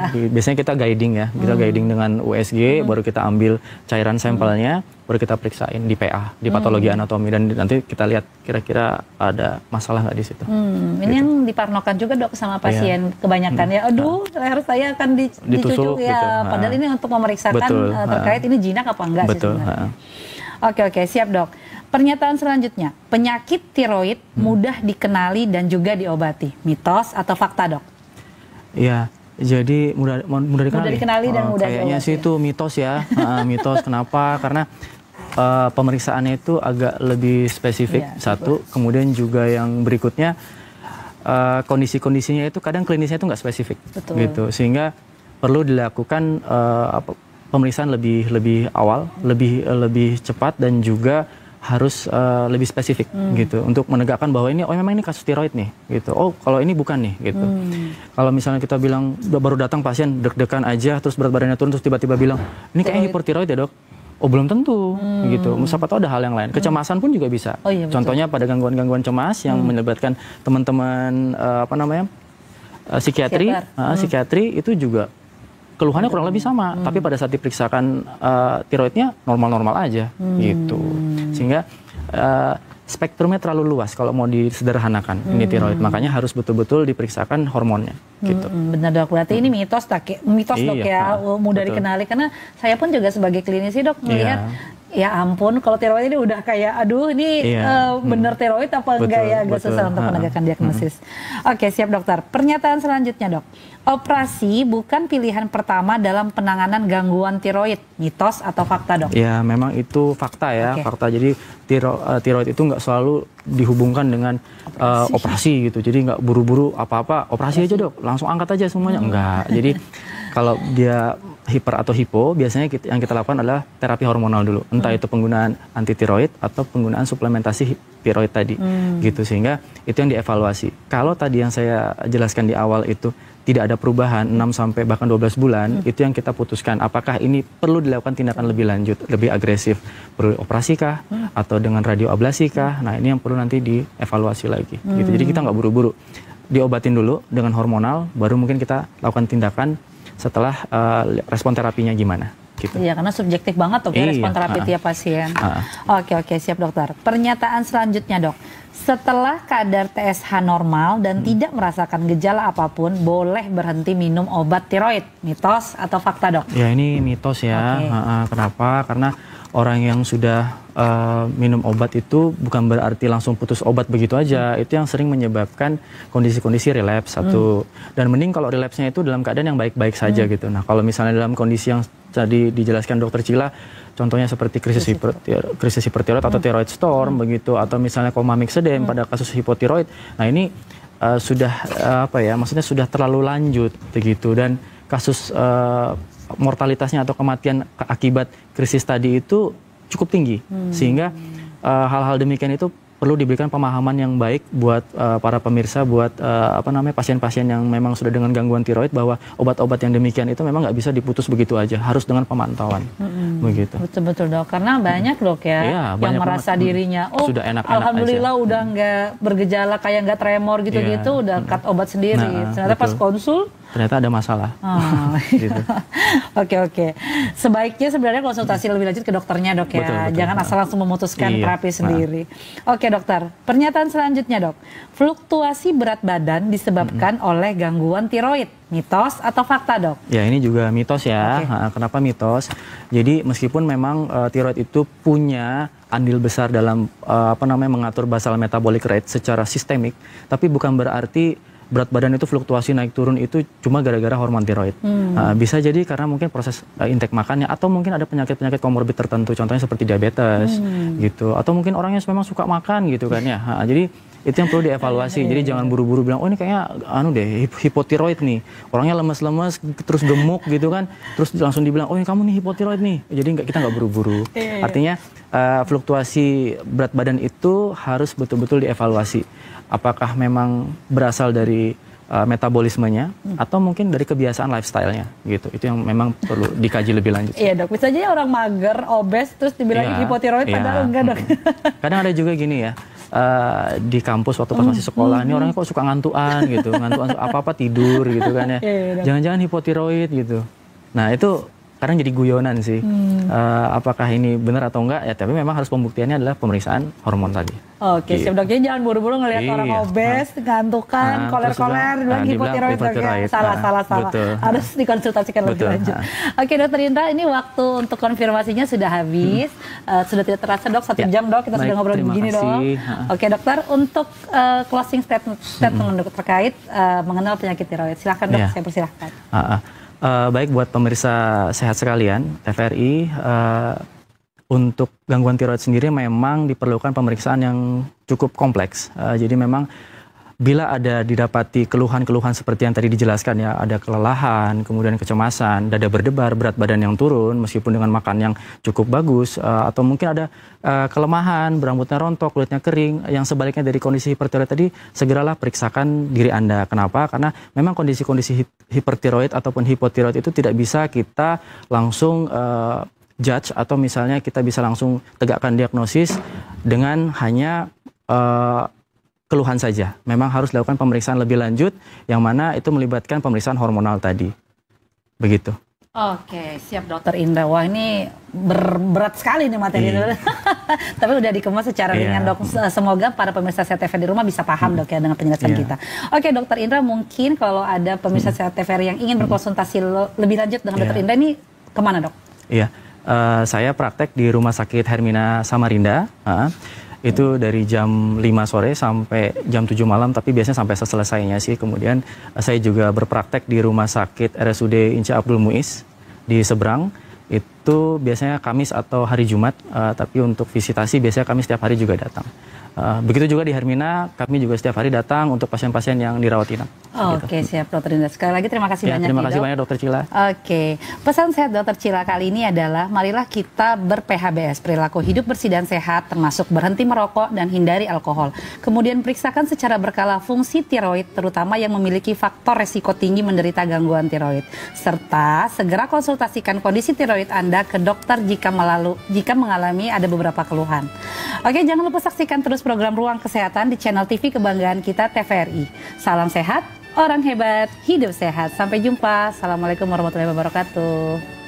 Biasanya kita guiding ya, kita guiding dengan USG, baru kita ambil cairan sampelnya, baru kita periksain di PA, di patologi anatomi, dan nanti kita lihat kira-kira ada masalah nggak di situ. Ini gitu. Yang diparnokan juga dok sama pasien kebanyakan ya, aduh leher saya akan dicucuk ya, padahal ini untuk memeriksakan terkait ini jinak apa enggak sih sebenarnya. Oke, siap dok. Pernyataan selanjutnya, penyakit tiroid mudah dikenali dan juga diobati. Mitos atau fakta dok? Iya, jadi mudah dikenali. Mudah dikenali dan mudah diobati. Kayaknya sih itu mitos ya. Mitos, kenapa? Karena pemeriksaannya itu agak lebih spesifik, satu. Kemudian juga yang berikutnya, kondisi-kondisinya itu kadang klinisnya itu nggak spesifik. Gitu. Sehingga perlu dilakukan pemeriksaan lebih awal, lebih cepat, dan juga harus lebih spesifik gitu untuk menegakkan bahwa ini memang ini kasus tiroid nih gitu. Oh, kalau ini bukan nih gitu. Kalau misalnya kita bilang baru datang pasien deg-degan aja terus berat badannya turun terus tiba-tiba bilang ini kayaknya hipertiroid ya dok. Oh, belum tentu gitu. Siapa tahu ada hal yang lain. Kecemasan pun juga bisa. Contohnya pada gangguan-gangguan cemas yang melibatkan teman-teman psikiatri itu juga keluhannya kurang lebih sama, tapi pada saat diperiksakan tiroidnya normal-normal aja gitu. Sehingga spektrumnya terlalu luas kalau mau disederhanakan ini tiroid. Makanya harus betul-betul diperiksakan hormonnya gitu. Benar dok, berarti ini mitos dok ya, mudah dikenali, karena saya pun juga sebagai klinisi dok melihat ya ampun, kalau tiroid ini udah kayak aduh ini bener tiroid apa enggak ya, agak susah untuk menegakkan diagnosis. Oke, siap dokter. Pernyataan selanjutnya dok, operasi bukan pilihan pertama dalam penanganan gangguan tiroid. Mitos atau fakta dok? Ya memang itu fakta ya, fakta. Jadi tiroid itu nggak selalu dihubungkan dengan operasi gitu. Jadi nggak buru-buru apa-apa operasi aja dok, langsung angkat aja semuanya. Enggak. Jadi kalau dia hiper atau hipo, biasanya yang kita lakukan adalah terapi hormonal dulu. Entah itu penggunaan anti tiroid atau penggunaan suplementasi tiroid tadi. Gitu, sehingga itu yang dievaluasi. Kalau tadi yang saya jelaskan di awal itu tidak ada perubahan 6 sampai bahkan 12 bulan, itu yang kita putuskan apakah ini perlu dilakukan tindakan lebih lanjut, lebih agresif, perlu operasi kah atau dengan radioablasi kah. Nah, ini yang perlu nanti dievaluasi lagi gitu. Jadi kita nggak buru-buru, diobatin dulu dengan hormonal, baru mungkin kita lakukan tindakan setelah respon terapinya gimana gitu. Iya, karena subjektif banget dok ya respon terapi tiap pasien. Oke, siap dokter. Pernyataan selanjutnya dok, setelah kadar TSH normal dan tidak merasakan gejala apapun, boleh berhenti minum obat tiroid. Mitos atau fakta dok? Ya ini mitos ya. Kenapa? Karena orang yang sudah minum obat itu bukan berarti langsung putus obat begitu aja. Itu yang sering menyebabkan kondisi-kondisi relapse satu. Dan mending kalau relapse-nya itu dalam keadaan yang baik-baik saja gitu. Nah, kalau misalnya dalam kondisi yang tadi dijelaskan dokter Cila, contohnya seperti krisis hipertiroid atau thyroid storm begitu, atau misalnya koma mixedem pada kasus hipotiroid. Nah, ini sudah maksudnya sudah terlalu lanjut begitu, dan kasus mortalitasnya atau kematian akibat krisis tadi itu cukup tinggi, sehingga hal-hal demikian itu perlu diberikan pemahaman yang baik buat para pemirsa, buat pasien-pasien yang memang sudah dengan gangguan tiroid, bahwa obat-obat yang demikian itu memang nggak bisa diputus begitu aja, harus dengan pemantauan begitu. Betul dok, karena banyak dok ya yang merasa dirinya sudah enak-enak alhamdulillah aja, udah nggak bergejala, kayak nggak tremor gitu-gitu, udah cut obat sendiri. Ternyata pas konsul ternyata ada masalah. Gitu. Oke. Sebaiknya sebenarnya konsultasi lebih lanjut ke dokternya dok ya. Betul. Jangan asal langsung memutuskan terapi sendiri. Oke dokter, pernyataan selanjutnya dok. Fluktuasi berat badan disebabkan oleh gangguan tiroid. Mitos atau fakta dok? Ya ini juga mitos ya. Kenapa mitos? Jadi meskipun memang tiroid itu punya andil besar dalam mengatur basal metabolic rate secara sistemik, tapi bukan berarti berat badan itu fluktuasi naik turun itu cuma gara-gara hormon tiroid. Bisa jadi karena mungkin proses intake makannya, atau mungkin ada penyakit-penyakit komorbid tertentu, contohnya seperti diabetes gitu, atau mungkin orangnya memang suka makan gitu kan ya. Jadi itu yang perlu dievaluasi. Jadi jangan buru-buru bilang, oh ini kayaknya hipotiroid nih, orangnya lemes-lemes terus gemuk gitu kan, terus langsung dibilang, oh ini kamu nih hipotiroid nih. Jadi kita nggak buru-buru. Artinya fluktuasi berat badan itu harus betul-betul dievaluasi. Apakah memang berasal dari metabolismenya atau mungkin dari kebiasaan lifestyle-nya gitu. Itu yang memang perlu dikaji lebih lanjut. Iya dok, bisa aja orang mager, obes, terus dibilang hipotiroid padahal enggak dok. Kadang ada juga gini ya, di kampus waktu pas masih sekolah, ini orangnya kok suka ngantuan gitu, ngantuan apa-apa tidur gitu kan ya. Jangan-jangan hipotiroid gitu. Nah itu kadang jadi guyonan sih. Apakah ini benar atau enggak ya, tapi memang harus pembuktiannya adalah pemeriksaan hormon tadi. Oke, siap dok. Jadi jangan buru-buru ngelihat orang obes, ngantukan, koler-koler, bilang hipotiroid. Salah. Harus dikonsultasikan lebih lanjut. Oke, Dokter Indra, ini waktu untuk konfirmasinya sudah habis. Sudah tidak terasa dok, 1 jam dok, kita sudah ngobrol begini dok. Oke dokter, untuk closing statement dok terkait mengenal penyakit tiroid, silahkan dok, saya persilahkan. Baik buat pemirsa sehat sekalian, TVRI, untuk gangguan tiroid sendiri memang diperlukan pemeriksaan yang cukup kompleks. Jadi memang bila ada didapati keluhan-keluhan seperti yang tadi dijelaskan ya, ada kelelahan, kemudian kecemasan, dada berdebar, berat badan yang turun meskipun dengan makan yang cukup bagus, atau mungkin ada kelemahan, berambutnya rontok, kulitnya kering, yang sebaliknya dari kondisi hipertiroid tadi, segeralah periksakan diri Anda. Kenapa? Karena memang kondisi-kondisi hipertiroid ataupun hipotiroid itu tidak bisa kita langsung judge, atau misalnya kita bisa langsung tegakkan diagnosis dengan hanya keluhan saja. Memang harus dilakukan pemeriksaan lebih lanjut, yang mana itu melibatkan pemeriksaan hormonal tadi. Begitu. Oke, siap Dokter Indra. Wah ini berat sekali nih materi. Tapi udah dikemas secara ringan dok. Semoga para pemirsa CTV di rumah bisa paham dok ya dengan penjelasan kita. Oke Dokter Indra, mungkin kalau ada pemirsa CTV yang ingin berkonsultasi lebih lanjut dengan Dokter Indra, ini kemana dok? Iya, saya praktek di Rumah Sakit Hermina Samarinda. Itu dari jam 5 sore sampai jam 7 malam, tapi biasanya sampai selesainya sih. Kemudian saya juga berpraktek di Rumah Sakit RSUD Inca Abdul Muiz di seberang. Itu biasanya Kamis atau hari Jumat, tapi untuk visitasi biasanya kami setiap hari juga datang. Begitu juga di Hermina, kami juga setiap hari datang untuk pasien-pasien yang dirawat inap. Oke, siap Dokter Indra. Sekali lagi terima kasih banyak. Terima kasih banyak Dokter Cila. Oke, pesan sehat Dokter Cila kali ini adalah marilah kita ber-PHBS, perilaku hidup bersih dan sehat, termasuk berhenti merokok dan hindari alkohol. Kemudian periksakan secara berkala fungsi tiroid, terutama yang memiliki faktor resiko tinggi menderita gangguan tiroid. Serta segera konsultasikan kondisi tiroid Anda ke dokter jika mengalami ada beberapa keluhan. Oke, jangan lupa saksikan terus program Ruang Kesehatan di channel TV kebanggaan kita TVRI. Salam sehat, orang hebat, hidup sehat. Sampai jumpa. Assalamualaikum warahmatullahi wabarakatuh.